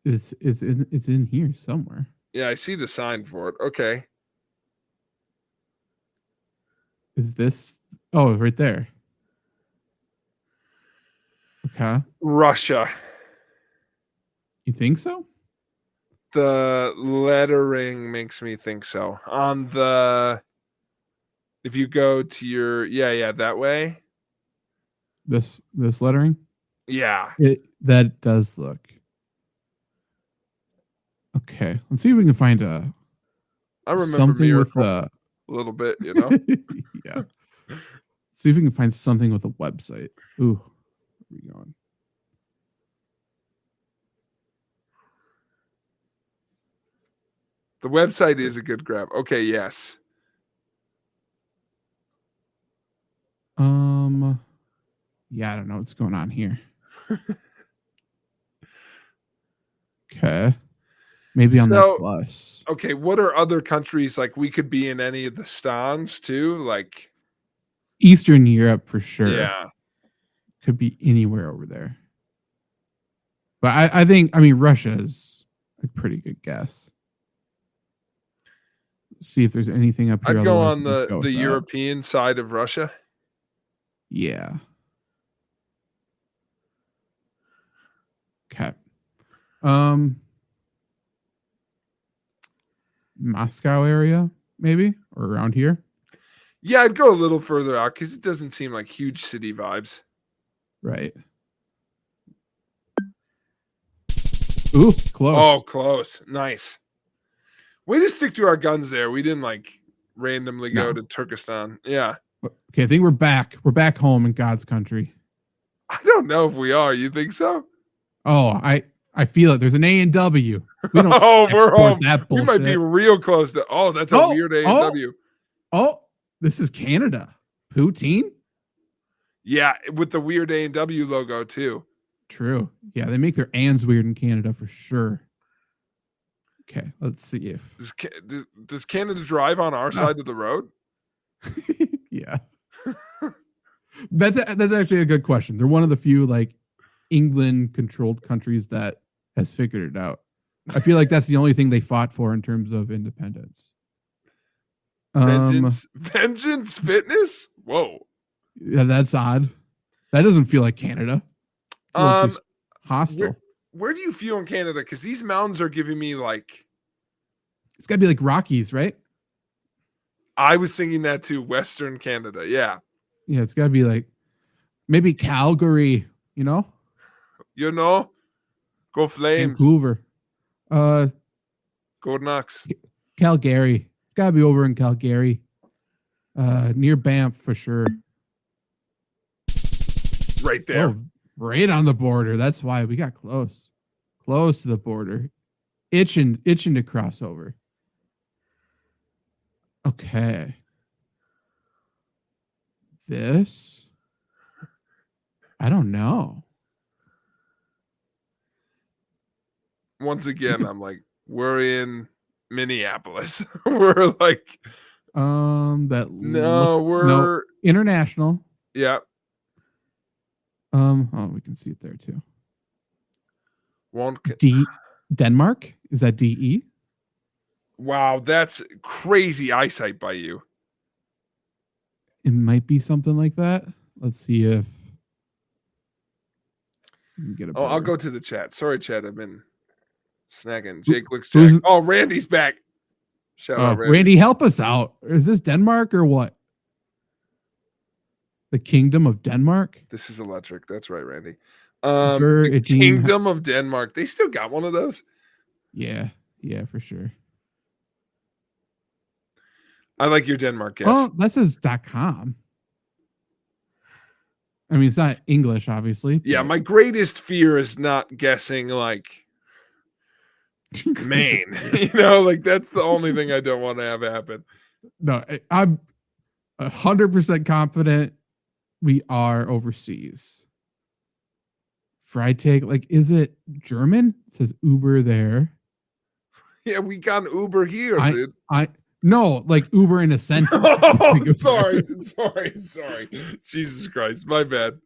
Speaker 2: It's in here somewhere.
Speaker 3: Yeah, I see the sign for it. Okay.
Speaker 2: Is this? Oh, right there. Okay.
Speaker 3: Russia.
Speaker 2: You think so?
Speaker 3: The lettering makes me think so. If you go to your that way.
Speaker 2: This lettering?
Speaker 3: Yeah.
Speaker 2: That does look. Okay. Let's see if we can find
Speaker 3: I remember
Speaker 2: something
Speaker 3: Miracle
Speaker 2: with
Speaker 3: a little bit, you know.
Speaker 2: yeah. See if we can find something with a website. Ooh, where are we going?
Speaker 3: The website is a good grab. Okay, yes.
Speaker 2: Yeah, I don't know what's going on here. Okay. Maybe on that plus.
Speaker 3: Okay, what are other countries like? We could be in any of the stans too, like
Speaker 2: Eastern Europe for sure.
Speaker 3: Yeah.
Speaker 2: Could be anywhere over there. But I think Russia is a pretty good guess. See if there's anything up here.
Speaker 3: I'd go
Speaker 2: otherwise
Speaker 3: on
Speaker 2: we'll just go
Speaker 3: the
Speaker 2: with that.
Speaker 3: European side of Russia.
Speaker 2: Yeah. Okay. Moscow area, maybe, or around here.
Speaker 3: Yeah, I'd go a little further out because it doesn't seem like huge city vibes.
Speaker 2: Right. Ooh, close.
Speaker 3: Oh, close. Nice. Way to stick to our guns there. We didn't like randomly go to Turkestan. Yeah.
Speaker 2: Okay, I think we're back. We're back home in God's country.
Speaker 3: I don't know if we are. You think so?
Speaker 2: Oh, I feel it. There's an A and W. We don't
Speaker 3: we're home.
Speaker 2: That
Speaker 3: we
Speaker 2: bullshit.
Speaker 3: might be real close to. Oh, that's a weird A and W.
Speaker 2: Oh, this is Canada. Poutine?
Speaker 3: Yeah, with the weird A and W logo too.
Speaker 2: True. Yeah, they make their ands weird in Canada for sure. Okay, let's see if
Speaker 3: does Canada drive on our side of the road?
Speaker 2: Yeah. That's actually a good question. They're one of the few like England controlled countries that has figured it out. I feel like that's the only thing they fought for in terms of independence.
Speaker 3: Vengeance Fitness? Whoa.
Speaker 2: Yeah, that's odd. That doesn't feel like Canada. It's a little too hostile.
Speaker 3: Where do you feel in Canada? Because these mountains are giving me like.
Speaker 2: It's got to be like Rockies, right?
Speaker 3: I was thinking that too. Western Canada. Yeah.
Speaker 2: Yeah, it's got to be like maybe Calgary, you know?
Speaker 3: You know? Go Flames.
Speaker 2: Vancouver.
Speaker 3: Go Knox.
Speaker 2: Calgary. It's got to be over in Calgary. Near Banff for sure.
Speaker 3: Right there.
Speaker 2: Oh, right on the border. That's why we got close. Close to the border. Itching to cross over. Okay. This. I don't know.
Speaker 3: Once again, I'm like, we're in Minneapolis. We're like,
Speaker 2: That
Speaker 3: no,
Speaker 2: looks no
Speaker 3: we're
Speaker 2: international.
Speaker 3: yeah.
Speaker 2: Oh, we can see it there too.
Speaker 3: Won't
Speaker 2: Denmark? Is that DE?
Speaker 3: Wow, that's crazy eyesight by you.
Speaker 2: It might be something like that. Let's see if we can get a
Speaker 3: Oh, I'll
Speaker 2: better-
Speaker 3: go to the chat. Sorry, chat. I've been snagging. Jake looks Jack. Oh, Randy's back. Shout out,
Speaker 2: Randy, help us out. Is this Denmark or what? The Kingdom of Denmark?
Speaker 3: This is electric. That's right, Randy.
Speaker 2: Ver
Speaker 3: The
Speaker 2: Edin-
Speaker 3: Kingdom of Denmark. They still got one of those?
Speaker 2: Yeah, for sure.
Speaker 3: I like your Denmark guess.
Speaker 2: Oh, that says .com. I mean, it's not English, obviously.
Speaker 3: Yeah,
Speaker 2: but-
Speaker 3: my greatest fear is not guessing like Maine. You know, like that's the only thing I don't want to have happen.
Speaker 2: No, I'm 100% confident we are overseas. Freitag, like, is it German? It says Uber there.
Speaker 3: Yeah, we got an Uber here, dude.
Speaker 2: No, like Uber in a sentence.
Speaker 3: Oh, sorry. Jesus Christ, my bad.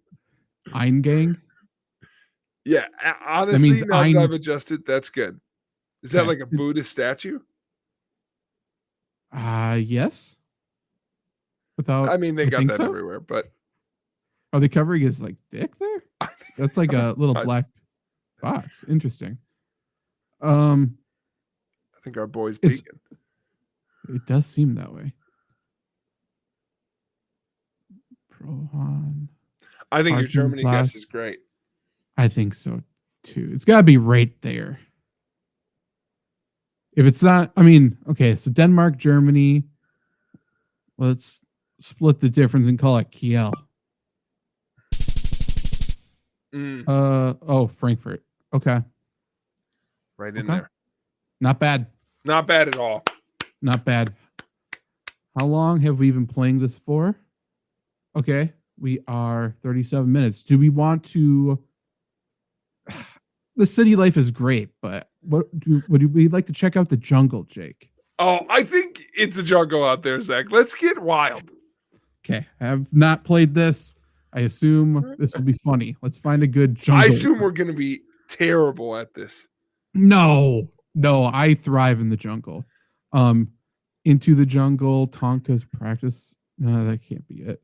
Speaker 2: Eingang.
Speaker 3: Yeah, honestly,
Speaker 2: means
Speaker 3: now that I've adjusted, that's good. Is that
Speaker 2: Okay.
Speaker 3: like a Buddhist statue?
Speaker 2: Yes. Without,
Speaker 3: I mean, they got
Speaker 2: think
Speaker 3: that
Speaker 2: so.
Speaker 3: everywhere, but
Speaker 2: Are they covering his like dick there? That's like a little
Speaker 3: I-
Speaker 2: black box. Interesting.
Speaker 3: I think our boy's
Speaker 2: It's-
Speaker 3: peeking.
Speaker 2: It does seem that way. Prohan.
Speaker 3: I think your
Speaker 2: Parking
Speaker 3: Germany guess
Speaker 2: class.
Speaker 3: is great.
Speaker 2: I think so too. It's got to be right there. If it's not, I mean, okay, so Denmark, Germany. Let's split the difference and call it Kiel.
Speaker 3: Mm,
Speaker 2: Frankfurt. Okay.
Speaker 3: right in
Speaker 2: Okay.
Speaker 3: there.
Speaker 2: Not bad.
Speaker 3: Not bad at all.
Speaker 2: Not bad. How long have we been playing this for? Okay, we are 37 minutes. Do we want to? The city life is great, but would we like to check out the jungle, Jake?
Speaker 3: Oh, I think it's a jungle out there, Zach. Let's get wild.
Speaker 2: Okay, I have not played this. I assume this will be funny. Let's find a good jungle.
Speaker 3: I assume we're going to be terrible at this.
Speaker 2: No, I thrive in the jungle. Into the jungle, Tonka's practice. No, that can't be it.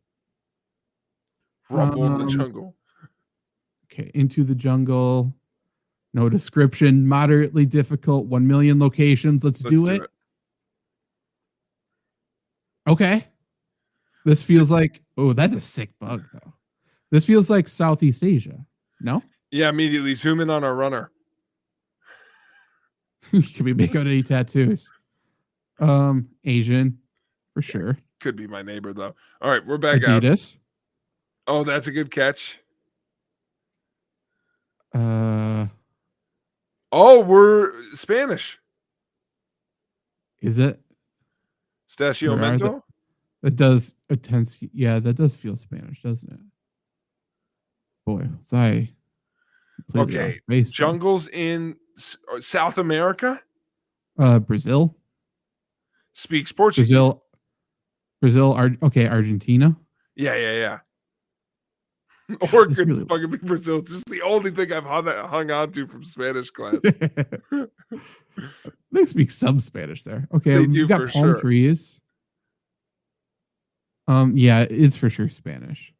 Speaker 3: Rumble in the jungle.
Speaker 2: Okay, Into the Jungle. No description. Moderately difficult. 1 million locations. Let's do it. Okay. This feels like, that's a sick bug, though. This feels like Southeast Asia. No?
Speaker 3: Yeah, immediately zoom in on our runner.
Speaker 2: Can we make out any tattoos? Asian, for sure.
Speaker 3: Could be my neighbor, though. All right, we're back out.
Speaker 2: Adidas.
Speaker 3: Oh, that's a good catch. Oh, we're Spanish.
Speaker 2: Is it?
Speaker 3: Stachio
Speaker 2: Where are
Speaker 3: Mento?
Speaker 2: That does that does feel Spanish, doesn't it? Boy, was I completely
Speaker 3: Okay,
Speaker 2: off base there.
Speaker 3: jungles in South America?
Speaker 2: Brazil.
Speaker 3: Speaks Portuguese.
Speaker 2: Brazil, Argentina.
Speaker 3: Yeah. Or
Speaker 2: this
Speaker 3: could
Speaker 2: really-
Speaker 3: fucking be Brazil. It's just the only thing I've hung on to from Spanish class.
Speaker 2: They speak some Spanish there. Okay,
Speaker 3: They do
Speaker 2: we've got
Speaker 3: for
Speaker 2: palm
Speaker 3: sure.
Speaker 2: trees. Yeah, it's for sure Spanish.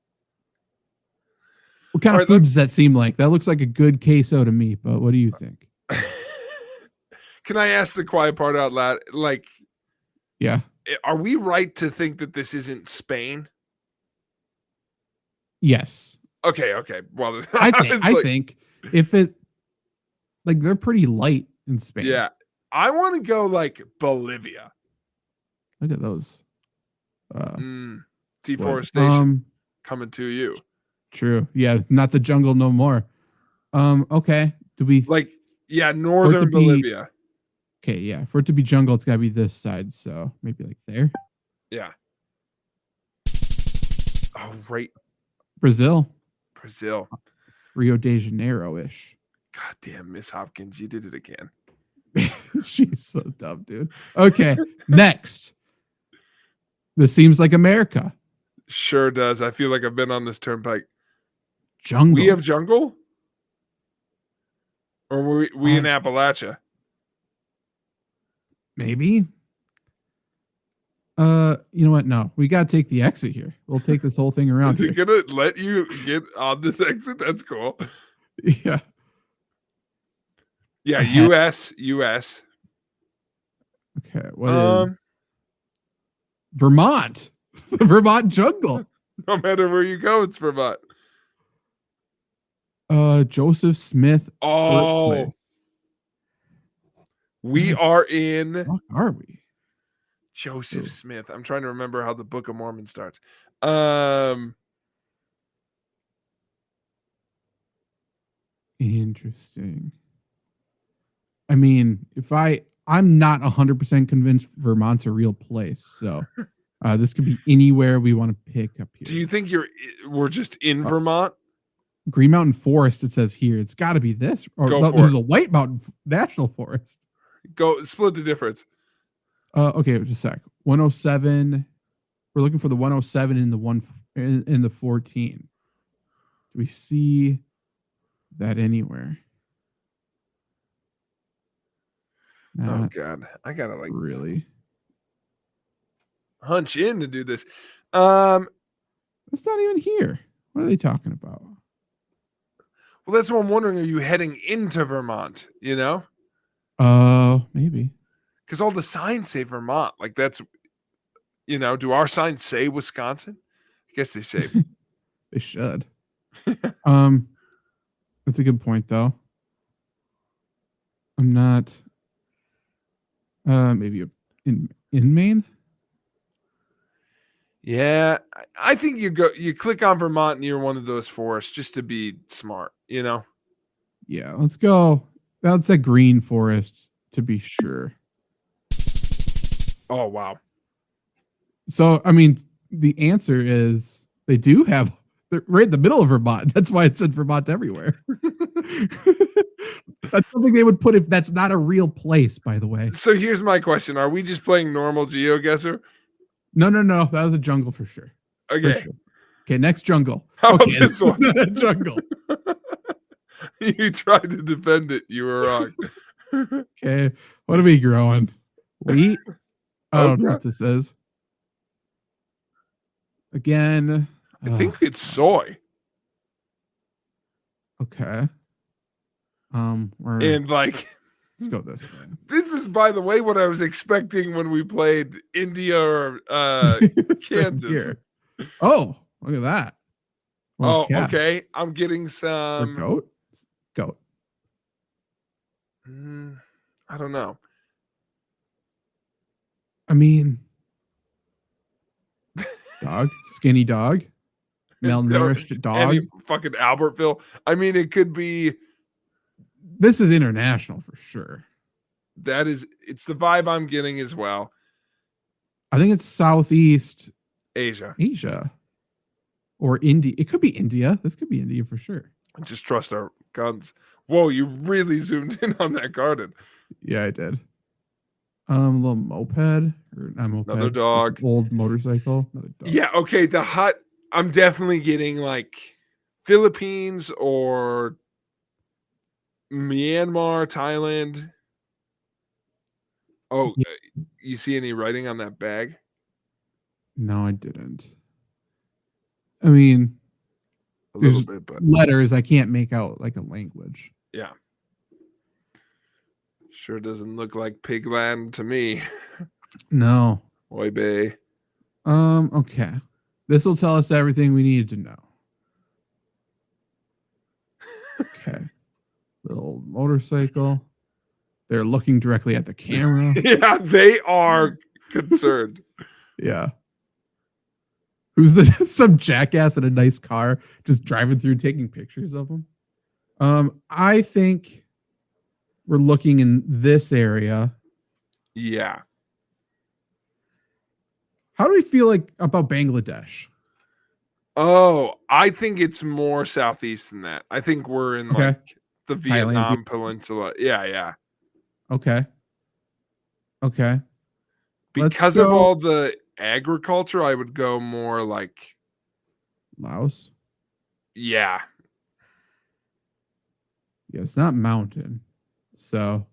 Speaker 2: What kind
Speaker 3: All
Speaker 2: of
Speaker 3: right,
Speaker 2: food does that seem like? That looks like a good queso to me, but what do you think?
Speaker 3: Can I ask the quiet part out loud? Like,
Speaker 2: Yeah.
Speaker 3: are we right to think that this isn't Spain?
Speaker 2: Yes.
Speaker 3: Okay. Well,
Speaker 2: I
Speaker 3: was
Speaker 2: think if it like they're pretty light in Spain.
Speaker 3: yeah. I want to go like Bolivia.
Speaker 2: Look at those.
Speaker 3: Deforestation coming to you.
Speaker 2: True. Yeah, not the jungle no more. Okay. Do we
Speaker 3: Like, yeah, northern
Speaker 2: be-
Speaker 3: Bolivia.
Speaker 2: Okay, yeah. For it to be jungle, it's gotta be this side, so maybe like there.
Speaker 3: Yeah. Oh, right.
Speaker 2: Brazil.
Speaker 3: Brazil.
Speaker 2: Rio de Janeiro-ish.
Speaker 3: God damn, Miss Hopkins, you did it again.
Speaker 2: She's so dumb, dude. Okay, next. This seems like America.
Speaker 3: Sure does. I feel like I've been on this turnpike.
Speaker 2: Jungle.
Speaker 3: We have jungle? Or were we in Appalachia?
Speaker 2: Maybe. You know what? No, we gotta take the exit here. We'll take this whole thing around.
Speaker 3: Is it gonna let you get on this exit? That's cool.
Speaker 2: Yeah.
Speaker 3: Yeah, US.
Speaker 2: Okay, what is Vermont? The Vermont jungle.
Speaker 3: No matter where you go, it's Vermont.
Speaker 2: Joseph Smith.
Speaker 3: Oh, we are in.
Speaker 2: What are we?
Speaker 3: Joseph Smith. I'm trying to remember how the Book of Mormon starts.
Speaker 2: Interesting. I mean, I'm not 100% convinced Vermont's a real place, so this could be anywhere we want to pick up here.
Speaker 3: Do you think we're just in Vermont?
Speaker 2: Green Mountain Forest, it says here. It's got to be this. Or there's a White Mountain National Forest.
Speaker 3: Go split the difference.
Speaker 2: Okay, just a sec. 107. We're looking for the 107 in the 14. Do we see that anywhere?
Speaker 3: Oh God, I gotta
Speaker 2: really
Speaker 3: hunch in to do this.
Speaker 2: It's not even here. What are they talking about?
Speaker 3: Well, that's what I'm wondering. Are you heading into Vermont? You know?
Speaker 2: Maybe.
Speaker 3: Because all the signs say Vermont. Like that's, do our signs say Wisconsin? I guess they say.
Speaker 2: They should. That's a good point, though. I'm not. Maybe in Maine.
Speaker 3: Yeah, I think you click on Vermont near one of those forests just to be smart,
Speaker 2: Yeah, let's go. That's a green forest to be sure.
Speaker 3: Oh, wow.
Speaker 2: So, I mean, the answer is they're right in the middle of Vermont. That's why it said Vermont everywhere. That's something they would put if that's not a real place, by the way.
Speaker 3: So here's my question. Are we just playing normal GeoGuessr?
Speaker 2: No. That was a jungle for sure.
Speaker 3: Okay.
Speaker 2: For sure. Okay, next jungle.
Speaker 3: How
Speaker 2: okay,
Speaker 3: about this one?
Speaker 2: Not a jungle.
Speaker 3: You tried to defend it. You were wrong.
Speaker 2: Okay, what are we growing? Wheat? I don't know what this is. Again.
Speaker 3: I think it's soy.
Speaker 2: Okay.
Speaker 3: And
Speaker 2: let's go this way.
Speaker 3: This is, by the way, what I was expecting when we played India or Kansas.
Speaker 2: Here. Oh, look at that.
Speaker 3: Well, okay. I'm getting some
Speaker 2: goat.
Speaker 3: I don't know.
Speaker 2: I mean, dog, skinny dog, malnourished dog.
Speaker 3: Any fucking Albertville. I mean, it could be.
Speaker 2: This is international for sure.
Speaker 3: It's the vibe I'm getting as well.
Speaker 2: I think it's Southeast
Speaker 3: Asia.
Speaker 2: Or India. It could be India. This could be India for sure.
Speaker 3: Just trust our guns. Whoa, you really zoomed in on that garden.
Speaker 2: Yeah, I did. A little moped or not moped.
Speaker 3: Another dog.
Speaker 2: Old motorcycle. Another dog.
Speaker 3: Yeah, okay. The hut. I'm definitely getting Philippines or Myanmar, Thailand. Oh, you see any writing on that bag?
Speaker 2: No, I didn't. I mean,
Speaker 3: a little bit, but
Speaker 2: letters I can't make out like a language.
Speaker 3: Yeah. Sure doesn't look like Pigland to me.
Speaker 2: No.
Speaker 3: Oy bay.
Speaker 2: Okay. This will tell us everything we needed to know. Okay. Little motorcycle. They're looking directly at the camera.
Speaker 3: Yeah, they are concerned.
Speaker 2: Yeah. Who's some jackass in a nice car just driving through taking pictures of them? I think we're looking in this area.
Speaker 3: Yeah.
Speaker 2: How do we feel about Bangladesh?
Speaker 3: Oh, I think it's more southeast than that. I think we're in
Speaker 2: Okay.
Speaker 3: like the
Speaker 2: Thailand.
Speaker 3: Vietnam Peninsula. Yeah, yeah.
Speaker 2: Okay. Okay. Let's
Speaker 3: Because of
Speaker 2: go
Speaker 3: all the agriculture, I would go more like,
Speaker 2: Laos.
Speaker 3: yeah.
Speaker 2: Yeah, it's not mountain. So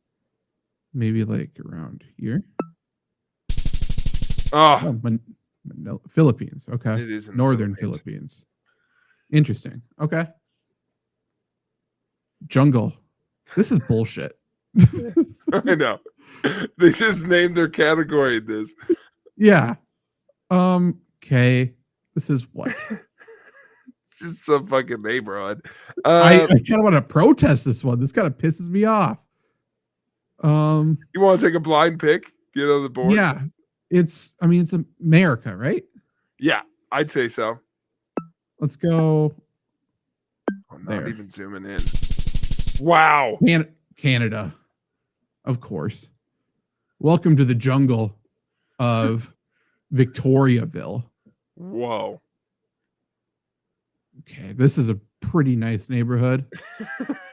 Speaker 2: maybe like around here.
Speaker 3: Oh,
Speaker 2: Oh, Philippines. Okay.
Speaker 3: it is in the
Speaker 2: Northern
Speaker 3: Philippines.
Speaker 2: Philippines. Interesting. Okay. Jungle. This is bullshit.
Speaker 3: I know. They just named their category this.
Speaker 2: Yeah. Okay. This is what?
Speaker 3: It's just some fucking neighborhood.
Speaker 2: I kind of want to protest this one. This kind of pisses me off.
Speaker 3: You want to take a blind pick? Get on the board?
Speaker 2: Yeah. It's America, right?
Speaker 3: Yeah, I'd say so.
Speaker 2: Let's go
Speaker 3: I'm
Speaker 2: there.
Speaker 3: not even zooming in. Wow.
Speaker 2: Canada. Of course. Welcome to the jungle of Victoriaville.
Speaker 3: Whoa.
Speaker 2: Okay, this is a pretty nice neighborhood.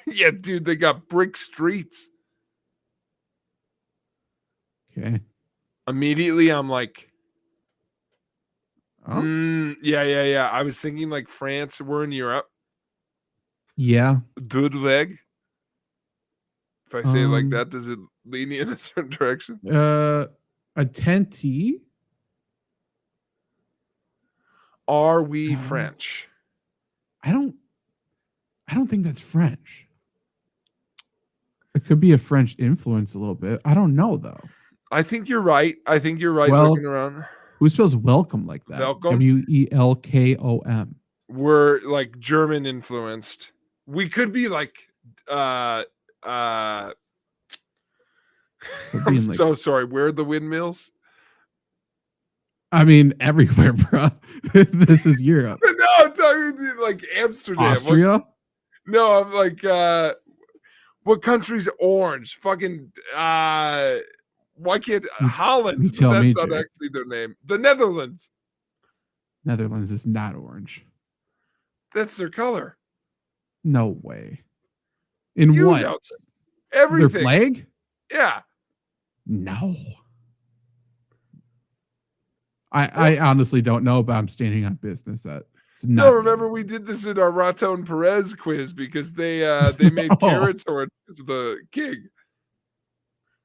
Speaker 3: Yeah, dude, they got brick streets.
Speaker 2: Okay.
Speaker 3: Immediately, I'm like,
Speaker 2: Oh,
Speaker 3: yeah. I was thinking like France. We're in Europe.
Speaker 2: yeah.
Speaker 3: Dudweg. If I say it like that, does it lead me in a certain direction?
Speaker 2: A tenty.
Speaker 3: Are we French?
Speaker 2: I don't think that's French. It could be a French influence a little bit. I don't know though.
Speaker 3: I think you're right.
Speaker 2: Well,
Speaker 3: Looking around.
Speaker 2: Who spells welcome like that?
Speaker 3: Welcome?
Speaker 2: Welkom.
Speaker 3: We're like German influenced. We could be like I'm so sorry. Where are the windmills?
Speaker 2: I mean, everywhere, bro. This is Europe.
Speaker 3: No, I'm talking like Amsterdam.
Speaker 2: Austria?
Speaker 3: No, I'm like what country's orange? Fucking why can't Holland?
Speaker 2: You tell
Speaker 3: That's
Speaker 2: me,
Speaker 3: not
Speaker 2: Jake.
Speaker 3: actually their name. The Netherlands.
Speaker 2: Netherlands is not orange.
Speaker 3: That's their color.
Speaker 2: No way. In
Speaker 3: You
Speaker 2: what?
Speaker 3: know everything.
Speaker 2: Their flag?
Speaker 3: Yeah.
Speaker 2: No. I honestly don't know, but I'm standing on business that it's not.
Speaker 3: No, remember we did this in our Raton Perez quiz because they made carrots orange as the king.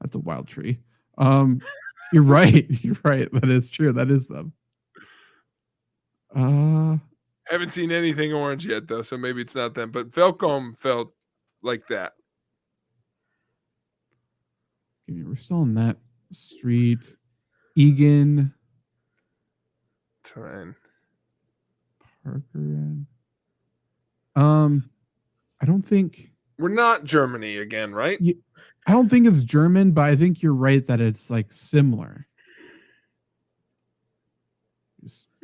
Speaker 2: That's a wild tree. You're right. You're right. That is true. That is them.
Speaker 3: Haven't seen anything orange yet though, so maybe it's not them. But Velcom felt like that.
Speaker 2: We're still on that street. Egan.
Speaker 3: Terrain.
Speaker 2: Parker. I don't think
Speaker 3: We're not Germany again, right?
Speaker 2: I don't think it's German, but I think you're right that it's like similar.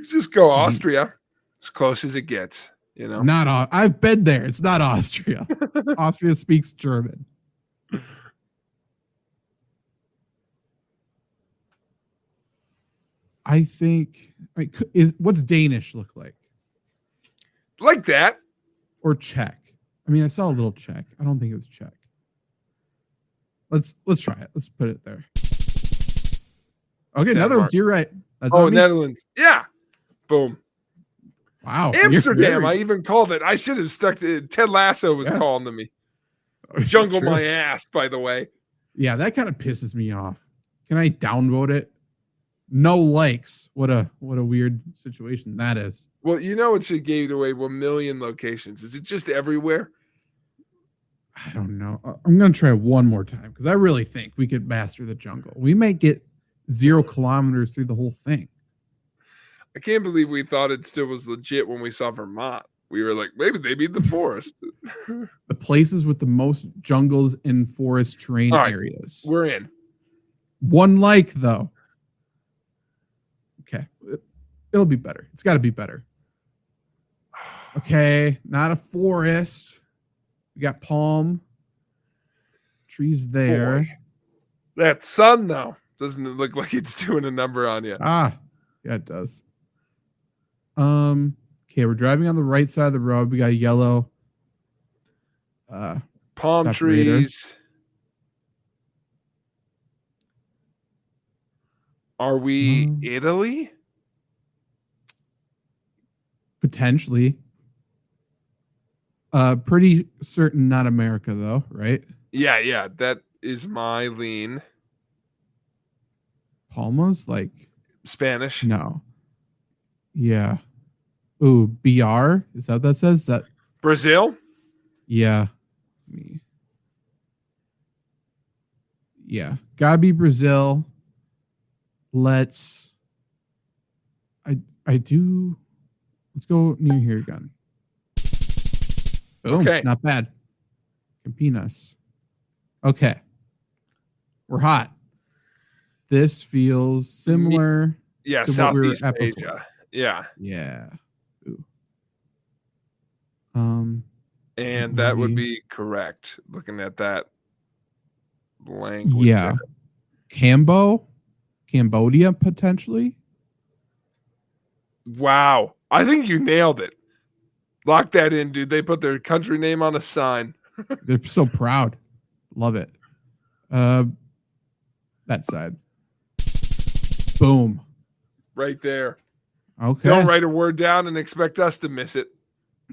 Speaker 3: Just go Austria, as close as it gets. You know,
Speaker 2: I've been there. It's not Austria. Austria speaks German. I think. What's Danish look like?
Speaker 3: Like that.
Speaker 2: Or Czech? I mean, I saw a little Czech. I don't think it was Czech. Let's try it. Let's put it there. Okay,
Speaker 3: Denmark.
Speaker 2: Netherlands. You're right. That's
Speaker 3: Netherlands. Yeah. Boom.
Speaker 2: Wow.
Speaker 3: Amsterdam. I even called it. I should have stuck to it. Ted Lasso was calling to me. Jungle my ass, by the way.
Speaker 2: Yeah, that kind of pisses me off. Can I downvote it? No likes. What a weird situation that is.
Speaker 3: Well, you know it should give away 1 million locations. Is it just everywhere?
Speaker 2: I don't know. I'm going to try one more time because I really think we could master the jungle. We might get 0 kilometers through the whole thing.
Speaker 3: I can't believe we thought it still was legit when we saw Vermont. We were like, maybe they mean the forest.
Speaker 2: The places with the most jungles and forest terrain areas.
Speaker 3: We're in.
Speaker 2: 1 like, though. Okay. It'll be better. It's got to be better. Okay. Not a forest. We got palm trees there.
Speaker 3: Boy. That sun, though, doesn't it look like it's doing a number on you?
Speaker 2: Yeah, it does. Okay, we're driving on the right side of the road. We got a yellow
Speaker 3: Palm
Speaker 2: separator.
Speaker 3: trees. Are we Italy?
Speaker 2: Potentially. Pretty certain not America though, right?
Speaker 3: Yeah. That is my lean.
Speaker 2: Palmas, like
Speaker 3: Spanish.
Speaker 2: no. Yeah. Ooh, BR? Is that what that says? That
Speaker 3: Brazil?
Speaker 2: yeah. Yeah. Gotta be Brazil. Let's let's go near here again. Boom.
Speaker 3: Okay.
Speaker 2: Not bad. Campinas. Okay. We're hot. This feels similar
Speaker 3: Yeah,
Speaker 2: to what we were
Speaker 3: Southeast
Speaker 2: at
Speaker 3: Asia.
Speaker 2: before.
Speaker 3: Yeah.
Speaker 2: Yeah. Ooh.
Speaker 3: And that would be correct. Looking at that language.
Speaker 2: Yeah.
Speaker 3: There.
Speaker 2: Cambodia potentially.
Speaker 3: Wow. I think you nailed it. Lock that in, dude. They put their country name on a sign.
Speaker 2: They're so proud. Love it. That side. Boom.
Speaker 3: Right there.
Speaker 2: Okay.
Speaker 3: Don't write a word down and expect us to miss it.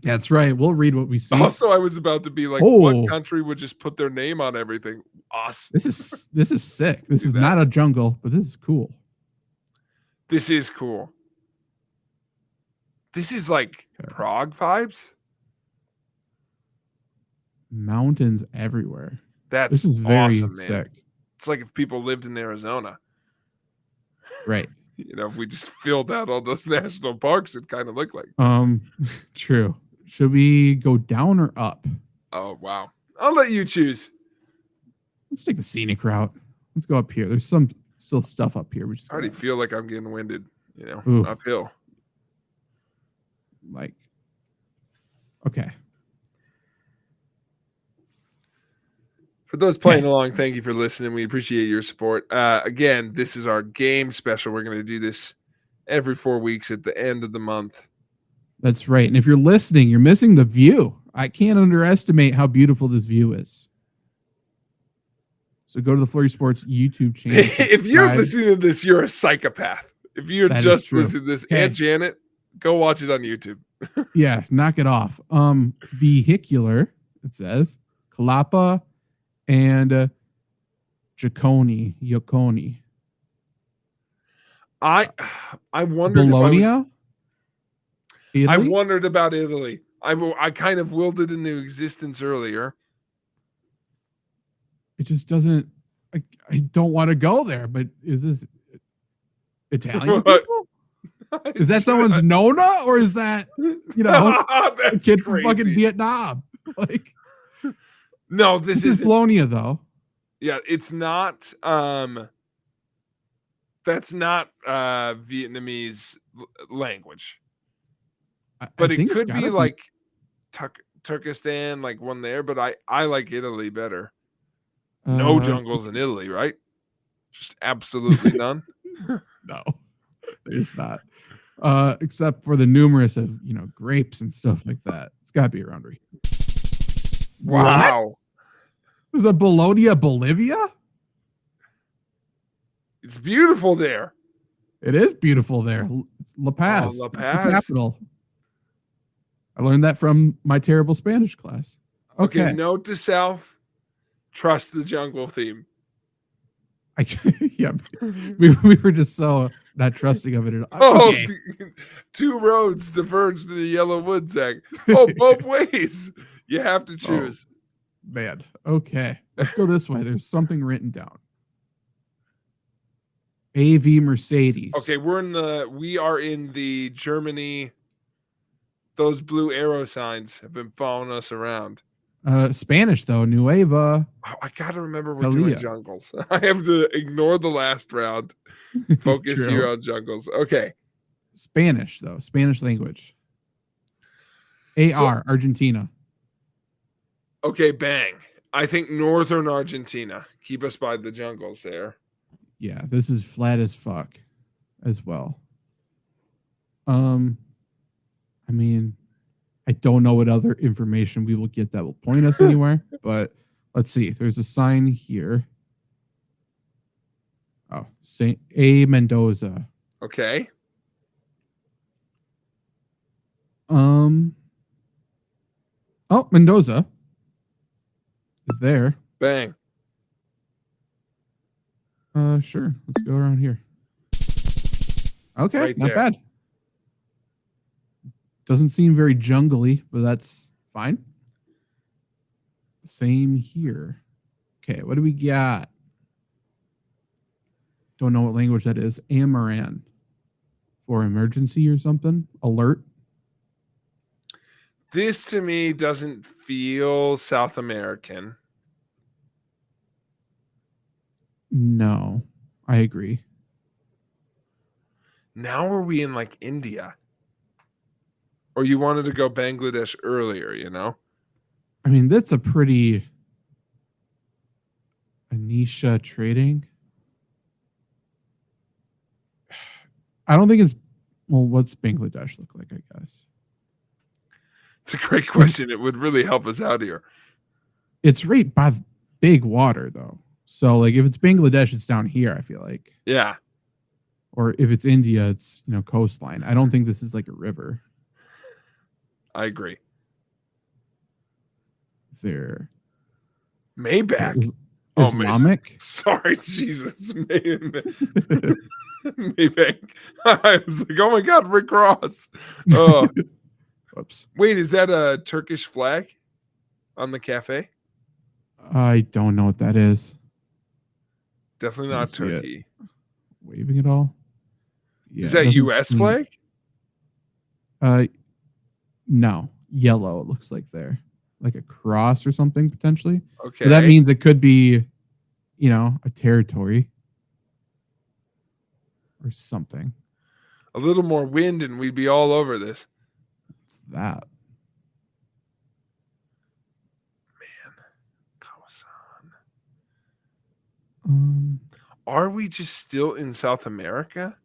Speaker 2: That's right. We'll read what we see.
Speaker 3: Also, I was about to be like, what country would just put their name on everything? Us.
Speaker 2: This is sick. This is not a jungle, but this is cool.
Speaker 3: This is cool. This is like Prague vibes.
Speaker 2: Mountains everywhere.
Speaker 3: This
Speaker 2: is very
Speaker 3: awesome, man.
Speaker 2: sick.
Speaker 3: It's like if people lived in Arizona.
Speaker 2: Right.
Speaker 3: If we just filled out all those national parks, it kind of looked like.
Speaker 2: True. Should we go down or up?
Speaker 3: Oh, wow. I'll let you choose.
Speaker 2: Let's take the scenic route. Let's go up here. There's some still stuff up here.
Speaker 3: I already feel like I'm getting winded, uphill.
Speaker 2: Like, okay.
Speaker 3: For those playing along, thank you for listening. We appreciate your support. Again, this is our game special. We're going to do this every 4 weeks at the end of the month.
Speaker 2: That's right. And if you're listening, you're missing the view. I can't underestimate how beautiful this view is. So go to the Flurry Sports YouTube channel.
Speaker 3: If you're listening to this, you're a psychopath. If you're just listening to this, Aunt Janet, go watch it on YouTube.
Speaker 2: Yeah, knock it off. Vehicular, it says. Kalapa and Yoconi.
Speaker 3: I wondered
Speaker 2: Bologna?
Speaker 3: I wondered about Italy. I kind of willed it into existence earlier.
Speaker 2: It just doesn't. I don't want to go there. But is this Italian people? Is that someone's Nona, or is that a kid from fucking Vietnam? Like,
Speaker 3: no, this
Speaker 2: is Bologna though.
Speaker 3: Yeah, it's not. That's not Vietnamese language. But it could be like Turkestan, like one there. But I like Italy better. No jungles in Italy, right? Just absolutely none.
Speaker 2: No, there's not. Except for the numerous of grapes and stuff like that. It's got to be around here.
Speaker 3: Wow.
Speaker 2: Was that Bologna, Bolivia?
Speaker 3: It's beautiful there.
Speaker 2: It is beautiful there. It's La Paz.
Speaker 3: La Paz.
Speaker 2: It's the capital. I learned that from my terrible Spanish class. Okay.
Speaker 3: Note to self: trust the jungle theme.
Speaker 2: Yeah, we were just so not trusting of it at
Speaker 3: all. Okay. 2 roads diverged in the yellow wood, Zach. Oh, both ways. You have to choose.
Speaker 2: Oh, man. Okay. Let's go this way. There's something written down. AV Mercedes.
Speaker 3: Okay, we are in the Germany. Those blue arrow signs have been following us around.
Speaker 2: Spanish though, Nueva.
Speaker 3: Oh, I gotta remember we're doing jungles. I have to ignore the last round. Focus here on jungles. Okay.
Speaker 2: Spanish though, Spanish language. Argentina.
Speaker 3: Okay, bang. I think northern Argentina. Keep us by the jungles there.
Speaker 2: Yeah, this is flat as fuck as well. I mean, I don't know what other information we will get that will point us anywhere, but let's see. There's a sign here. Oh, Saint A. Mendoza.
Speaker 3: Okay.
Speaker 2: Oh, Mendoza is there.
Speaker 3: Bang.
Speaker 2: Sure. Let's go around here. Okay,
Speaker 3: Right
Speaker 2: not
Speaker 3: there.
Speaker 2: bad. Doesn't seem very jungly, but that's fine. Same here. Okay, what do we got? Don't know what language that is. Amaran. For emergency or something? Alert?
Speaker 3: This to me doesn't feel South American.
Speaker 2: No, I agree.
Speaker 3: Now are we in like India? Or you wanted to go Bangladesh earlier, you know?
Speaker 2: I mean, that's a pretty Anisha trading. I don't think it's well, what's Bangladesh look like, I guess?
Speaker 3: It's a great question. It would really help us out here.
Speaker 2: It's right by the big water though. So like if it's Bangladesh, it's down here, I feel like.
Speaker 3: Yeah.
Speaker 2: Or if it's India, it's coastline. I don't think this is like a river.
Speaker 3: I agree.
Speaker 2: Is there
Speaker 3: Maybach.
Speaker 2: Islamic?
Speaker 3: Sorry, Jesus. Maybach. I was like, oh my God, Rick Ross. Oh,
Speaker 2: Whoops.
Speaker 3: wait, is that a Turkish flag on the cafe?
Speaker 2: I don't know what that is.
Speaker 3: Definitely
Speaker 2: Let me
Speaker 3: not
Speaker 2: see it.
Speaker 3: Turkey.
Speaker 2: Waving it all? Yeah,
Speaker 3: Is
Speaker 2: it
Speaker 3: that
Speaker 2: doesn't
Speaker 3: U.S.
Speaker 2: seem-
Speaker 3: flag?
Speaker 2: No. Yellow, it looks like there. Like a cross or something, potentially.
Speaker 3: Okay.
Speaker 2: But that means it could be, a territory. Or something.
Speaker 3: A little more wind and we'd be all over this.
Speaker 2: What's that?
Speaker 3: Man. Are we just still in South America?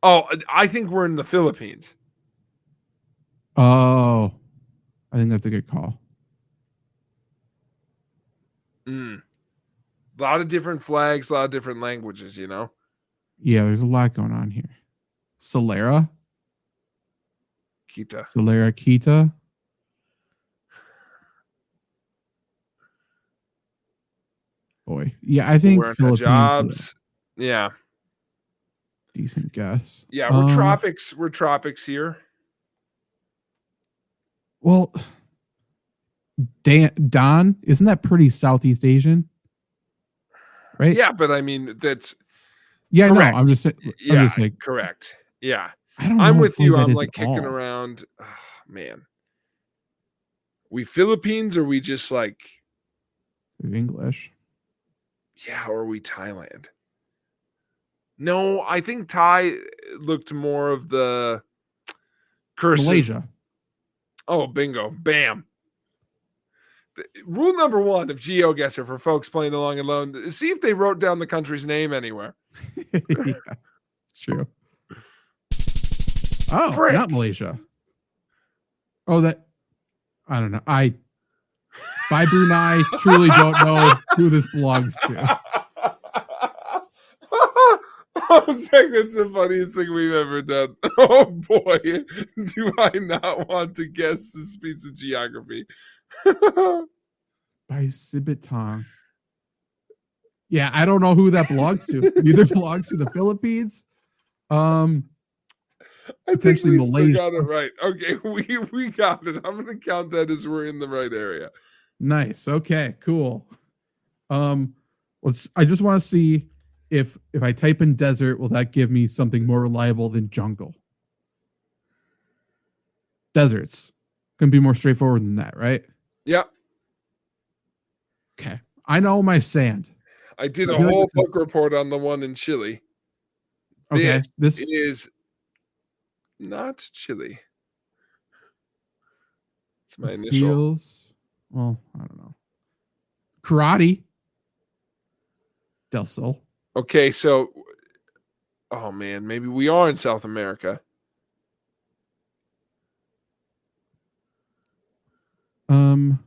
Speaker 3: Oh, I think we're in the Philippines.
Speaker 2: Oh, I think that's a good call.
Speaker 3: A lot of different flags, a lot of different languages,
Speaker 2: Yeah, there's a lot going on here. Solera?
Speaker 3: Kita.
Speaker 2: Solera Kita? Boy. Yeah, I think
Speaker 3: We're in
Speaker 2: Philippines
Speaker 3: jobs. Yeah.
Speaker 2: Decent guess.
Speaker 3: Yeah, we're tropics. We're tropics here.
Speaker 2: Well, Don, isn't that pretty Southeast Asian? Right?
Speaker 3: Yeah, but I mean that's
Speaker 2: yeah.
Speaker 3: correct.
Speaker 2: No, I'm just saying.
Speaker 3: Yeah,
Speaker 2: I'm just like
Speaker 3: correct. Yeah,
Speaker 2: I don't know.
Speaker 3: I'm
Speaker 2: what
Speaker 3: with you.
Speaker 2: flag that
Speaker 3: I'm
Speaker 2: is
Speaker 3: like
Speaker 2: at
Speaker 3: kicking
Speaker 2: all.
Speaker 3: around. Oh, man, we Philippines or we just like
Speaker 2: English.
Speaker 3: Yeah, or we Thailand. No, I think Thai looked more of the cursive.
Speaker 2: Malaysia.
Speaker 3: Oh, bingo. Bam. Rule number 1 of GeoGuessr for folks playing along alone, see if they wrote down the country's name anywhere.
Speaker 2: Yeah, it's true. Oh,
Speaker 3: Frick.
Speaker 2: not Malaysia. Oh, I don't know. By Brunei, truly don't know who this belongs to.
Speaker 3: It's like that's the funniest thing we've ever done. Oh boy, do I not want to guess this piece of geography.
Speaker 2: By Sibitong. Yeah, I don't know who that belongs to. Neither belongs to the Philippines.
Speaker 3: I
Speaker 2: Potentially
Speaker 3: think we still
Speaker 2: Malaysia.
Speaker 3: got it right. Okay, we got it. I'm gonna count that as we're in the right area.
Speaker 2: Nice. Okay, cool. I just want to see if I type in desert, will that give me something more reliable than jungle? Deserts can be more straightforward than that, right?
Speaker 3: Yep.
Speaker 2: Okay. I know my sand.
Speaker 3: I did
Speaker 2: I
Speaker 3: a
Speaker 2: feel like
Speaker 3: whole
Speaker 2: this is-
Speaker 3: book report on the one in Chile.
Speaker 2: Okay.
Speaker 3: This is not Chile. It's my initial.
Speaker 2: feels well, I don't know. Karate. Del Sol.
Speaker 3: Okay, so oh man, maybe we are in South America.
Speaker 2: I mean,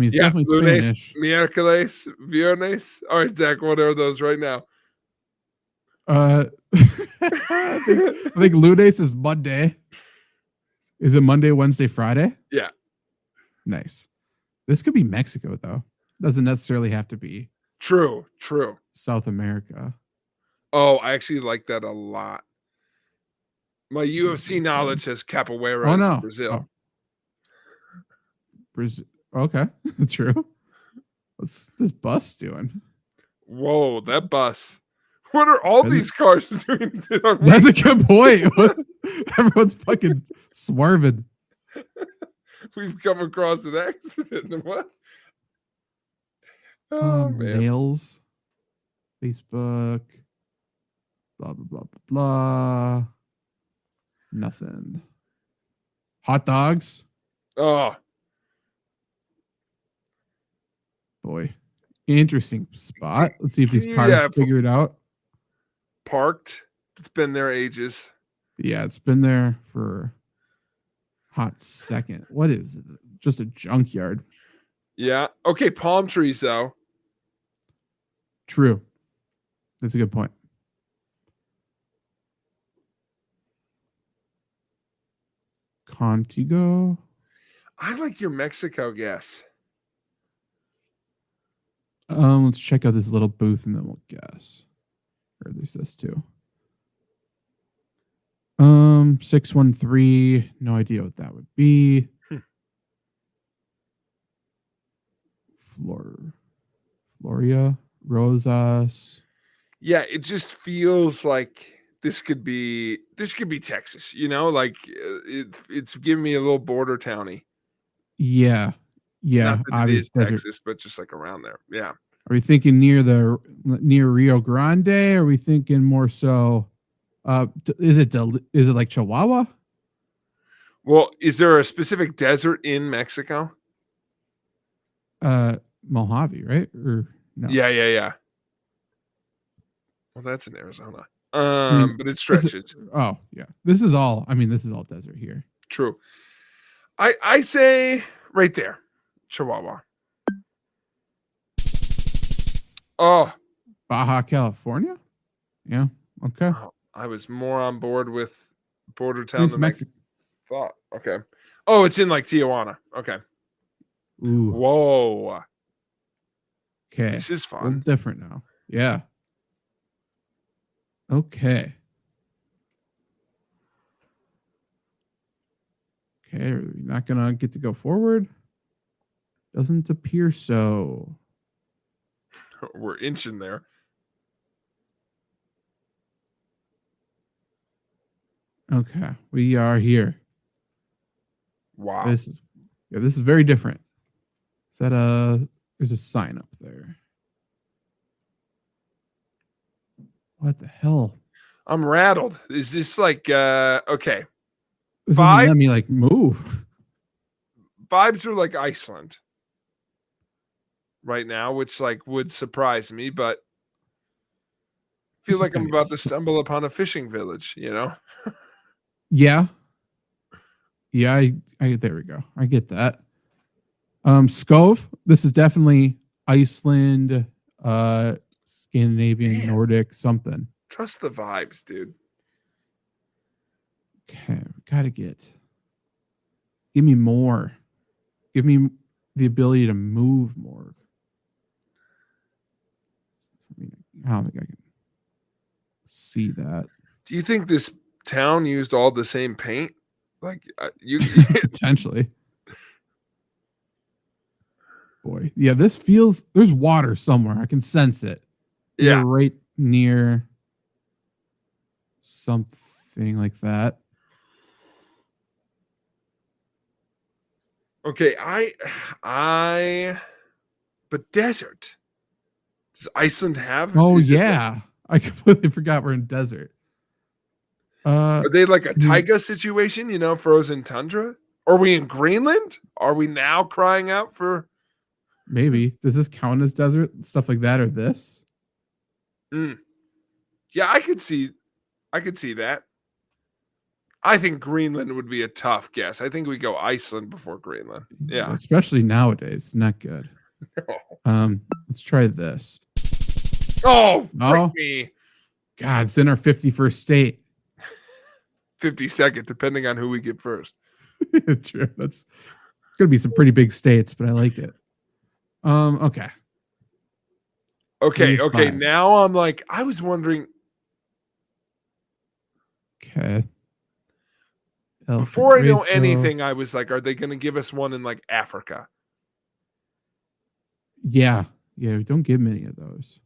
Speaker 2: it's
Speaker 3: Yeah,
Speaker 2: definitely
Speaker 3: lunes,
Speaker 2: Spanish.
Speaker 3: miércoles, viernes. All right, Zach, what are those right now?
Speaker 2: I think lunes is Monday. Is it Monday, Wednesday, Friday?
Speaker 3: Yeah,
Speaker 2: Nice. This could be Mexico though. Doesn't necessarily have to be
Speaker 3: true.
Speaker 2: South America.
Speaker 3: Oh, I actually like that a lot. My
Speaker 2: What
Speaker 3: UFC
Speaker 2: they say.
Speaker 3: knowledge says capoeira
Speaker 2: Oh
Speaker 3: is in
Speaker 2: no.
Speaker 3: Brazil.
Speaker 2: Oh, Brazil. Okay, true. What's this bus doing?
Speaker 3: Whoa, that bus. What are all these cars doing?
Speaker 2: That's a good point. Everyone's fucking swerving.
Speaker 3: We've come across an accident. What? Oh man.
Speaker 2: Nails. Facebook. Blah blah blah blah blah. Nothing. Hot dogs.
Speaker 3: Oh,
Speaker 2: Boy, interesting spot. Let's see if
Speaker 3: can
Speaker 2: these
Speaker 3: you,
Speaker 2: cars figure it out.
Speaker 3: parked. It's been there ages.
Speaker 2: Yeah, it's been there for a hot second. What is it? Just a junkyard.
Speaker 3: Yeah. Okay, palm trees though.
Speaker 2: True. That's a good point. Contigo.
Speaker 3: I like your Mexico guess.
Speaker 2: Let's check out this little booth and then we'll guess. Or there's this too. 613. No idea what that would be. Floria. Rosas.
Speaker 3: Yeah, it just feels like this could be Texas, like it's giving me a little border towny.
Speaker 2: Yeah.
Speaker 3: Not
Speaker 2: Yeah.
Speaker 3: that it
Speaker 2: Obvious
Speaker 3: is
Speaker 2: desert.
Speaker 3: Texas, but just like around there. Yeah.
Speaker 2: Are we thinking near Rio Grande? Or are we thinking more so? Is it like Chihuahua?
Speaker 3: Well, is there a specific desert in Mexico?
Speaker 2: Mojave, right? Or no?
Speaker 3: Yeah. Well, that's in Arizona.
Speaker 2: I mean,
Speaker 3: But it stretches.
Speaker 2: Oh yeah, this is all. I mean, this is all desert here.
Speaker 3: True. I say right there, Chihuahua. Oh,
Speaker 2: Baja California. Yeah. Okay.
Speaker 3: I was more on board with border town
Speaker 2: It's
Speaker 3: than I
Speaker 2: Mexico.
Speaker 3: thought. Okay. Oh, it's in like Tijuana. Okay.
Speaker 2: Ooh.
Speaker 3: Whoa.
Speaker 2: Okay.
Speaker 3: This is
Speaker 2: A little
Speaker 3: fun.
Speaker 2: different now. Yeah. Okay. Okay. Are we not gonna get to go forward? Doesn't appear so.
Speaker 3: We're inching there.
Speaker 2: Okay. We are here.
Speaker 3: Wow.
Speaker 2: This is very different. Is that there's a sign up there. What the hell?
Speaker 3: I'm rattled. Is this like okay.
Speaker 2: This doesn't let me like move.
Speaker 3: Vibes are like Iceland right now, which like would surprise me, but I feel like I'm about to stumble upon a fishing village,
Speaker 2: Yeah. Yeah, I there we go. I get that. Skov, this is definitely Iceland, Scandinavian,
Speaker 3: Man.
Speaker 2: Nordic, something.
Speaker 3: Trust the vibes, dude.
Speaker 2: Okay, gotta give me more. Give me the ability to move more. I mean, I don't think I can see that.
Speaker 3: Do you think this town used all the same paint? Like you
Speaker 2: Potentially. Boy, yeah, this feels there's water somewhere. I can sense it.
Speaker 3: Yeah.
Speaker 2: You're right near something like that.
Speaker 3: Okay, but desert. Does Iceland have?
Speaker 2: Oh yeah, I completely forgot we're in desert.
Speaker 3: Are they like a taiga situation? Frozen tundra? Are we in Greenland? Are we now crying out for?
Speaker 2: Maybe. Does this count as desert stuff like that or this?
Speaker 3: Yeah, I could see that. I think Greenland would be a tough guess. I think we go Iceland before Greenland. Yeah.
Speaker 2: Especially nowadays. Not good. Let's try this.
Speaker 3: Oh,
Speaker 2: Oh,
Speaker 3: me.
Speaker 2: God, it's in our 51st state.
Speaker 3: 52nd, depending on who we get first.
Speaker 2: True. That's gonna be some pretty big states, but I like it. Okay.
Speaker 3: Okay.
Speaker 2: 35.
Speaker 3: Now I'm like, I was wondering
Speaker 2: Okay.
Speaker 3: before I know
Speaker 2: Elephant
Speaker 3: anything, I was like, are they going to give us one in like Africa?
Speaker 2: Yeah. We don't get many of those.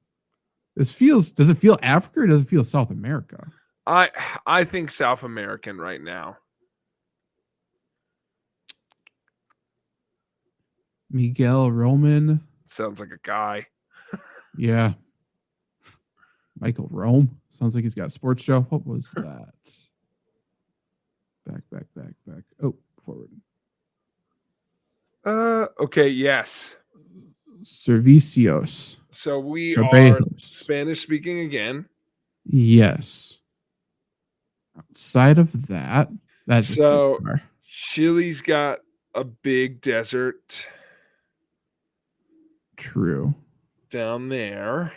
Speaker 2: Does it feel Africa or does it feel South America?
Speaker 3: I think South American right now.
Speaker 2: Miguel Roman.
Speaker 3: Sounds like a guy.
Speaker 2: Yeah. Michael Rome. Sounds like he's got a sports show. What was that? Back. Oh, forward.
Speaker 3: Okay, yes.
Speaker 2: Servicios.
Speaker 3: So we
Speaker 2: Trabajos.
Speaker 3: are Spanish speaking again.
Speaker 2: Yes. Outside of that, that's
Speaker 3: so Chile's got a big desert.
Speaker 2: True.
Speaker 3: Down there.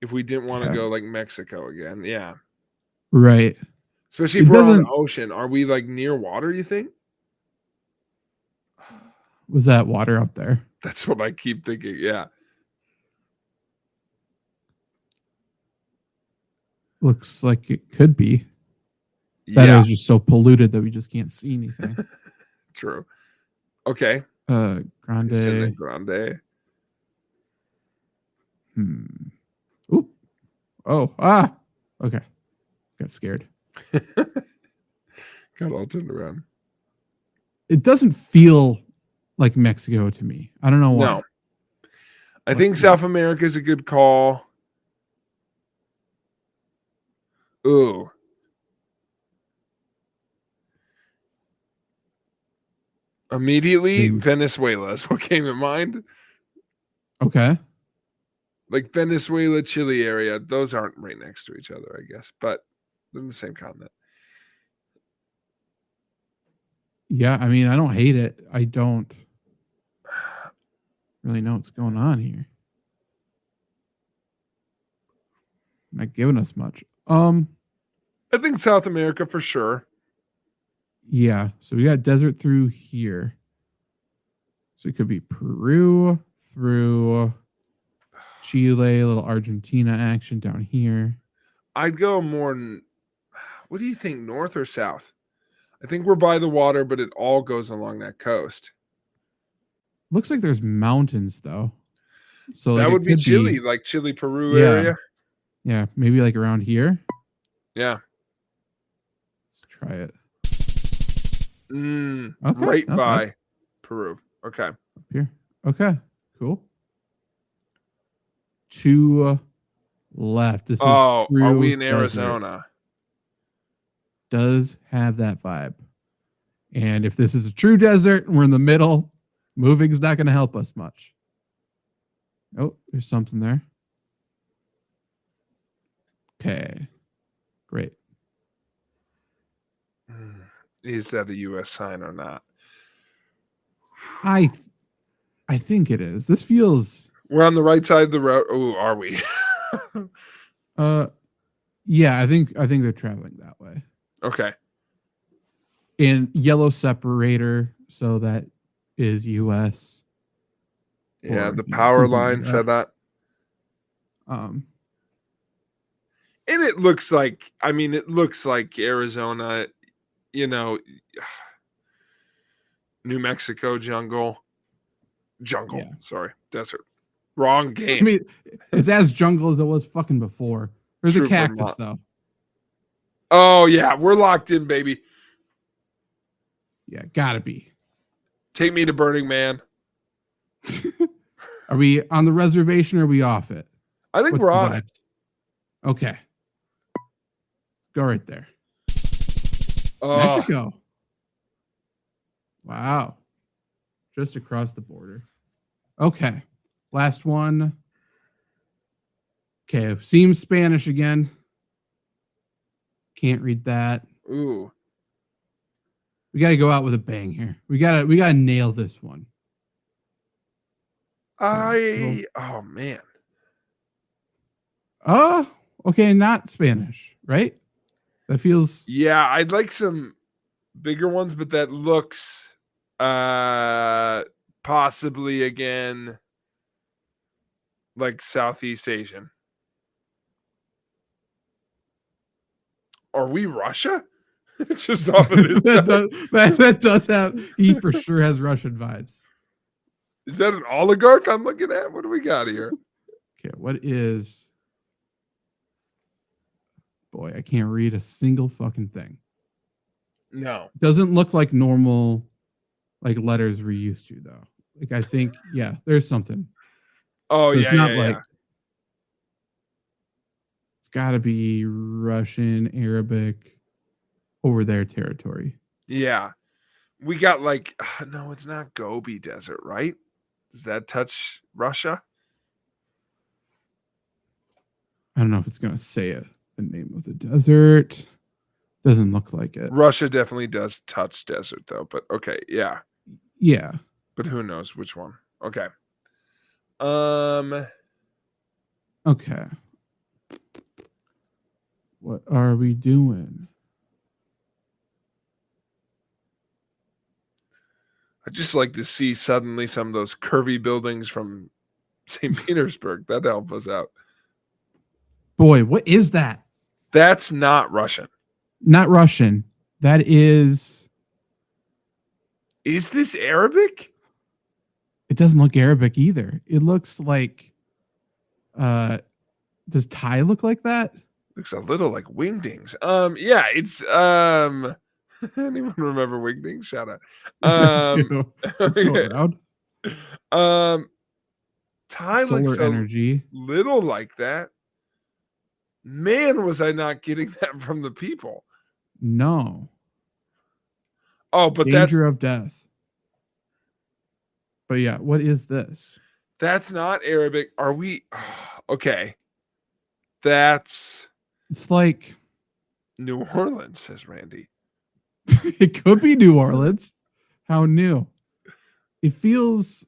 Speaker 3: If we didn't want to go like Mexico again, yeah.
Speaker 2: Right.
Speaker 3: Especially if we're on the ocean. Are we like near water, you think?
Speaker 2: Was that water up there?
Speaker 3: That's what I keep thinking, yeah.
Speaker 2: Looks like it could be. That is just so polluted that we just can't see anything.
Speaker 3: True. Okay.
Speaker 2: Grande.
Speaker 3: Grande.
Speaker 2: Oop. Oh, okay. Got scared.
Speaker 3: Got all turned around.
Speaker 2: It doesn't feel like Mexico to me. I don't know why.
Speaker 3: No. I think South America is a good call. Ooh. Immediately, Venezuela is what came to mind.
Speaker 2: Okay.
Speaker 3: Like Venezuela, Chile area. Those aren't right next to each other, I guess, but they're in the same continent.
Speaker 2: Yeah, I mean, I don't hate it. I don't really know what's going on here. Not giving us much.
Speaker 3: I think South America for sure.
Speaker 2: Yeah, so we got desert through here. So it could be Peru through Chile, a little Argentina action down here.
Speaker 3: I'd go more. What do you think, north or south? I think we're by the water, but it all goes along that coast.
Speaker 2: Looks like there's mountains though. So
Speaker 3: that
Speaker 2: like
Speaker 3: would be Chile, like Chile, Peru area.
Speaker 2: Yeah, maybe like around here.
Speaker 3: Yeah.
Speaker 2: Let's try it.
Speaker 3: Okay, right by Peru. Okay.
Speaker 2: Up here. Okay, cool. 2 left. This is
Speaker 3: are we in Arizona?
Speaker 2: Does have that vibe. And if this is a true desert and we're in the middle, moving's not going to help us much. Oh, there's something there. Okay. Great.
Speaker 3: Is that a U.S. sign or not?
Speaker 2: I think it is. This feels.
Speaker 3: We're on the right side of the road. Oh, are we?
Speaker 2: Yeah, I think they're traveling that way.
Speaker 3: Okay.
Speaker 2: In yellow separator, so that is U.S.
Speaker 3: Yeah, the power line said that.
Speaker 2: And
Speaker 3: it looks like, it looks like Arizona, New Mexico jungle. Yeah. Sorry, desert. Wrong game.
Speaker 2: I mean, it's as jungle as it was fucking before. There's a cactus though.
Speaker 3: Oh yeah, we're locked in, baby.
Speaker 2: Yeah, gotta be.
Speaker 3: Take me to Burning Man.
Speaker 2: Are we on the reservation or are we off it?
Speaker 3: I think we're on it.
Speaker 2: Okay. Go right there. Mexico. Wow. Just across the border. Okay. Last one. Okay. Seems Spanish again. Can't read that.
Speaker 3: Ooh.
Speaker 2: We got to go out with a bang here. We gotta nail this one.
Speaker 3: Oh man.
Speaker 2: Oh, okay, not Spanish, right? That feels
Speaker 3: Yeah, I'd like some bigger ones, but that looks possibly again like Southeast Asian. Are we Russia? Just off of this.
Speaker 2: that does have. He for sure has Russian vibes.
Speaker 3: Is that an oligarch I'm looking at? What do we got here?
Speaker 2: Okay, what is? Boy, I can't read a single fucking thing.
Speaker 3: No.
Speaker 2: Doesn't look like normal, like letters we're used to though. Like I think, yeah, there's something.
Speaker 3: Oh
Speaker 2: So
Speaker 3: yeah,
Speaker 2: it's not
Speaker 3: yeah,
Speaker 2: like
Speaker 3: yeah.
Speaker 2: it's got to be Russian, Arabic, over their territory.
Speaker 3: Yeah. We got like no, it's not Gobi Desert, right? Does that touch Russia?
Speaker 2: I don't know if it's gonna say it. The name of the desert doesn't look like it.
Speaker 3: Russia definitely does touch desert though, but okay, yeah.
Speaker 2: Yeah.
Speaker 3: But who knows which one? Okay.
Speaker 2: Okay. What are we doing?
Speaker 3: I just like to see suddenly some of those curvy buildings from St. Petersburg. That'd help us out.
Speaker 2: Boy, what is that?
Speaker 3: That's not Russian.
Speaker 2: Not Russian. That is.
Speaker 3: Is this Arabic?
Speaker 2: It doesn't look Arabic either. It looks like. Does Thai look like that?
Speaker 3: Looks a little like wingdings. Yeah, it's anyone remember wingdings? Shout out.
Speaker 2: Is it still around?
Speaker 3: Thai
Speaker 2: Solar
Speaker 3: looks
Speaker 2: energy.
Speaker 3: little like that. Man, was I not getting that from the people?
Speaker 2: No.
Speaker 3: Oh, but
Speaker 2: Danger of death. But yeah, what is this?
Speaker 3: that's not Arabic. Are we okay? That's
Speaker 2: It's like
Speaker 3: New Orleans, says Randy.
Speaker 2: it could be New Orleans. How new? It feels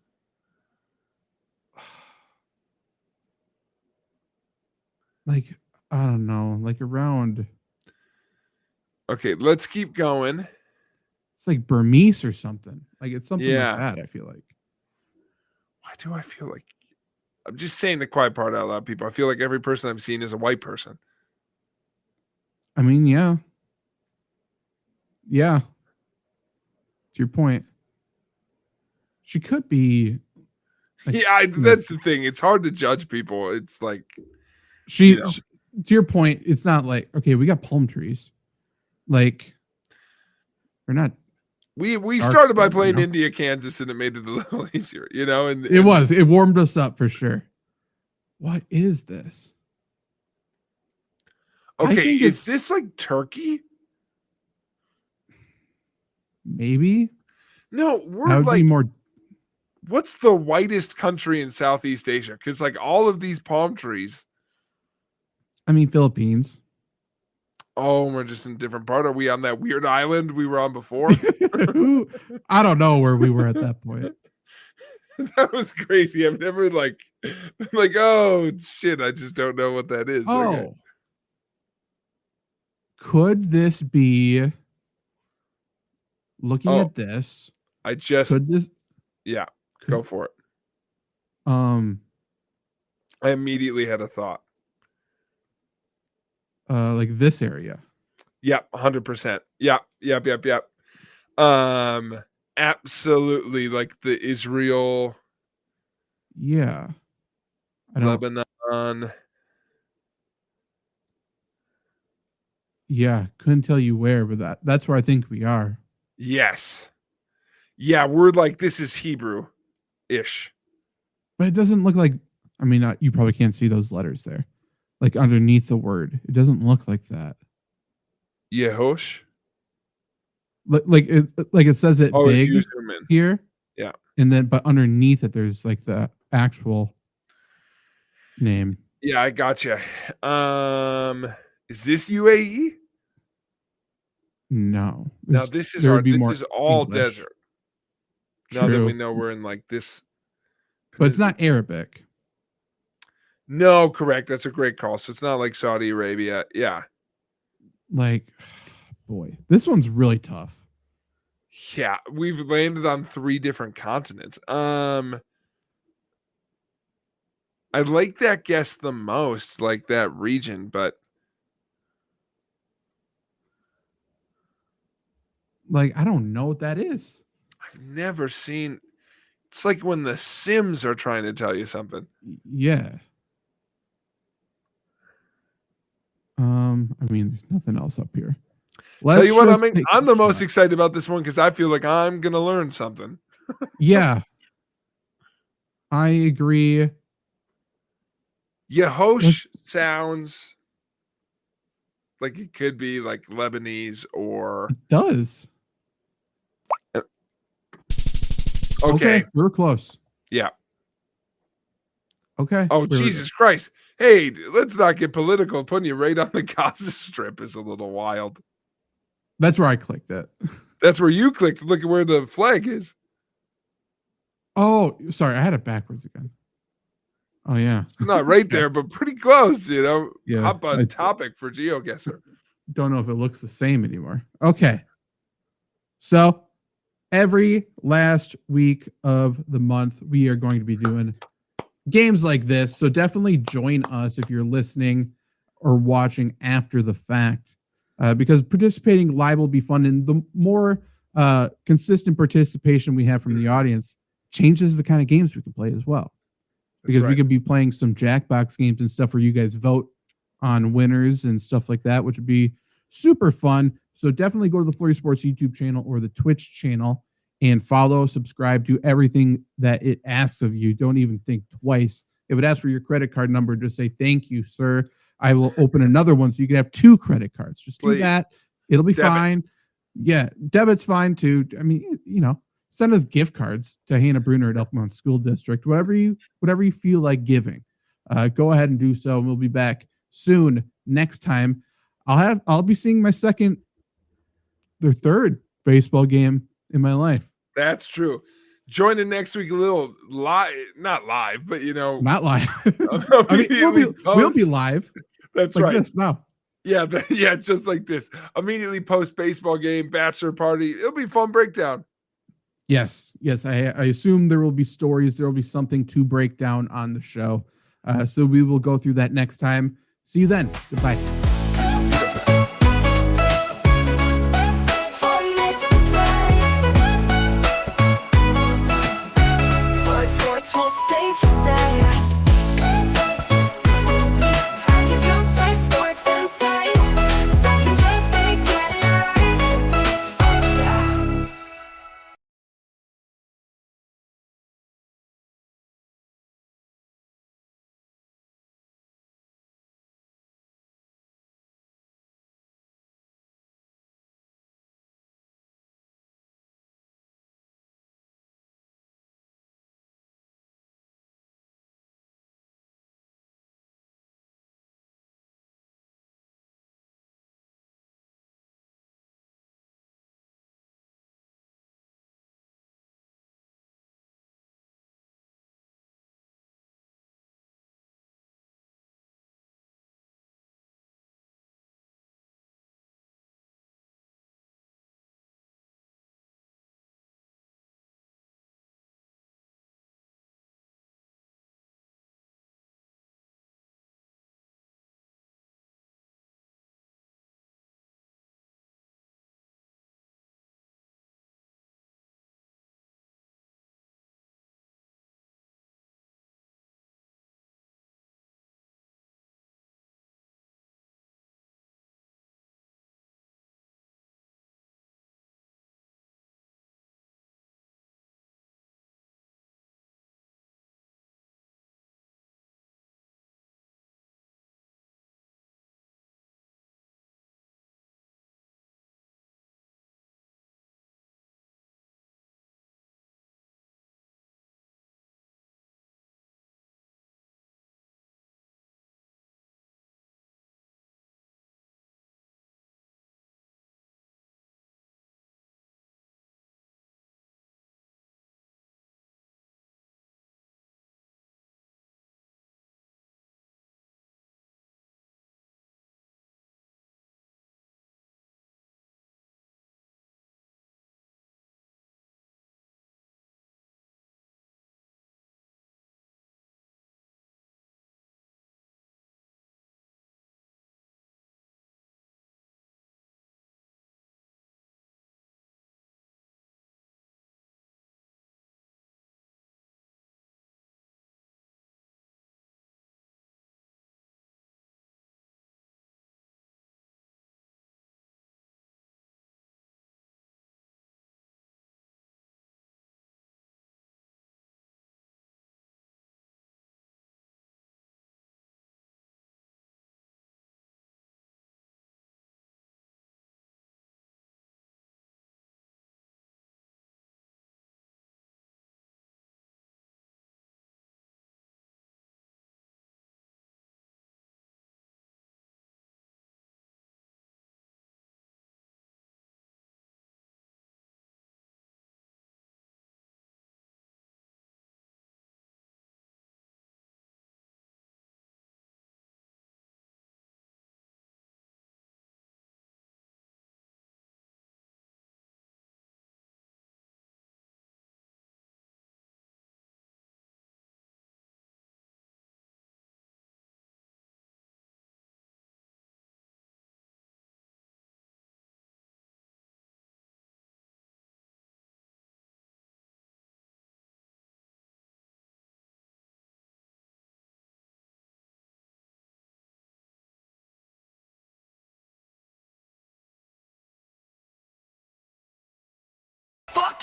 Speaker 2: like I don't know, like around.
Speaker 3: Okay, let's keep going.
Speaker 2: It's like Burmese or something. Like it's something
Speaker 3: Yeah.
Speaker 2: like that. I feel like.
Speaker 3: Why do I feel like I'm just saying the quiet part out loud, people? I feel like every person I've seen is a white person.
Speaker 2: I mean, yeah. Yeah. To your point. She could be. Like,
Speaker 3: Yeah, that's the thing. It's hard to judge people. It's like
Speaker 2: she,
Speaker 3: you know.
Speaker 2: to your point, it's not like, okay, we got palm trees. Like, we're not.
Speaker 3: We
Speaker 2: dark
Speaker 3: started by
Speaker 2: skin,
Speaker 3: playing
Speaker 2: you know?
Speaker 3: India, Kansas, and it made it a little easier, you know. And
Speaker 2: It warmed us up for sure. What is this?
Speaker 3: okay, is this like Turkey?
Speaker 2: Maybe.
Speaker 3: No,
Speaker 2: That
Speaker 3: we're
Speaker 2: would
Speaker 3: like
Speaker 2: be more.
Speaker 3: what's the whitest country in Southeast Asia? Because like all of these palm trees.
Speaker 2: I mean, Philippines.
Speaker 3: Oh, we're just in a different part. Are we on that weird island we were on before?
Speaker 2: I don't know where we were at that point.
Speaker 3: That was crazy. I've never like oh shit, I just don't know what that is.
Speaker 2: Oh.
Speaker 3: Okay.
Speaker 2: Could this be looking
Speaker 3: Oh.
Speaker 2: at this?
Speaker 3: I just
Speaker 2: Could this
Speaker 3: yeah, go for it.
Speaker 2: I
Speaker 3: I immediately had a thought.
Speaker 2: like this area?
Speaker 3: Yep, 100%. Yep. Absolutely, like the Israel,
Speaker 2: Yeah. I don't.
Speaker 3: Lebanon.
Speaker 2: Yeah, couldn't tell you where, but that's where I think we are.
Speaker 3: Yes. Yeah, we're like this is Hebrew-ish.
Speaker 2: But it doesn't look like. I mean, you probably can't see those letters there, like underneath the word. It doesn't look like that.
Speaker 3: Yehosh.
Speaker 2: Like it says it
Speaker 3: Oh, it's
Speaker 2: big
Speaker 3: you zoom in.
Speaker 2: here.
Speaker 3: Yeah.
Speaker 2: And then, but underneath it, there's like the actual name.
Speaker 3: Yeah, I gotcha. Is this UAE?
Speaker 2: No.
Speaker 3: Now this is
Speaker 2: There would
Speaker 3: hard.
Speaker 2: be
Speaker 3: This
Speaker 2: more
Speaker 3: is all
Speaker 2: English.
Speaker 3: desert. Now that we
Speaker 2: True.
Speaker 3: know we're in like this.
Speaker 2: But it's not Arabic.
Speaker 3: No, correct. That's a great call. So it's not like Saudi Arabia. Yeah.
Speaker 2: Like, boy, this one's really tough.
Speaker 3: Yeah. We've landed on 3 different continents. I like that guess the most, like that region, but
Speaker 2: Like, I don't know what that is.
Speaker 3: I've never seen. It's like when the Sims are trying to tell you something.
Speaker 2: Yeah. I mean, there's nothing else up here.
Speaker 3: Tell you what,
Speaker 2: just take
Speaker 3: I'm
Speaker 2: a
Speaker 3: the most
Speaker 2: shot.
Speaker 3: excited about this one because I feel like I'm gonna learn something.
Speaker 2: Yeah, I agree.
Speaker 3: Yehosh sounds like it could be like Lebanese or
Speaker 2: It does.
Speaker 3: okay.
Speaker 2: We were close.
Speaker 3: Yeah.
Speaker 2: Okay.
Speaker 3: Oh, Jesus Christ. Hey, let's not get political. Putting you right on the Gaza Strip is a little wild.
Speaker 2: That's where I clicked it.
Speaker 3: That's where you clicked. Look at where the flag is.
Speaker 2: Oh, sorry. I had it backwards again. Oh, yeah.
Speaker 3: It's not right there, but pretty close, you know.
Speaker 2: Yeah.
Speaker 3: Hop on topic for GeoGuessr.
Speaker 2: Don't know if it looks the same anymore. Okay. So every last week of the month, we are going to be doing games like this. So definitely join us if you're listening or watching after the fact, because participating live will be fun. And the more consistent participation we have from the audience changes the kind of games we can play as well. Because we could be playing some Jackbox games and stuff where you guys vote on winners and stuff like that, which would be super fun. So definitely go to the Flurry Sports YouTube channel or the Twitch channel and follow, subscribe, do everything that it asks of you. Don't even think twice. If it asks for your credit card number, just say, thank you, sir. I will open another one so you can have 2 credit cards. Just do that. It'll be fine. Yeah, debit's fine too. I mean, you know, send us gift cards to Hannah Bruner at Elkmont School District. Whatever you feel like giving, go ahead and do so. And we'll be back soon. Next time, I'll be seeing my second or third baseball game in my life.
Speaker 3: That's true. Join in next week a little live, not live, but you know,
Speaker 2: not live. I mean, we'll be live.
Speaker 3: That's
Speaker 2: like
Speaker 3: right.
Speaker 2: This now.
Speaker 3: Yeah, yeah, just like this. Immediately post baseball game, bachelor party. It'll be fun breakdown.
Speaker 2: Yes. I assume there will be stories. There will be something to break down on the show. So we will go through that next time. See you then. Goodbye.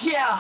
Speaker 1: yeah.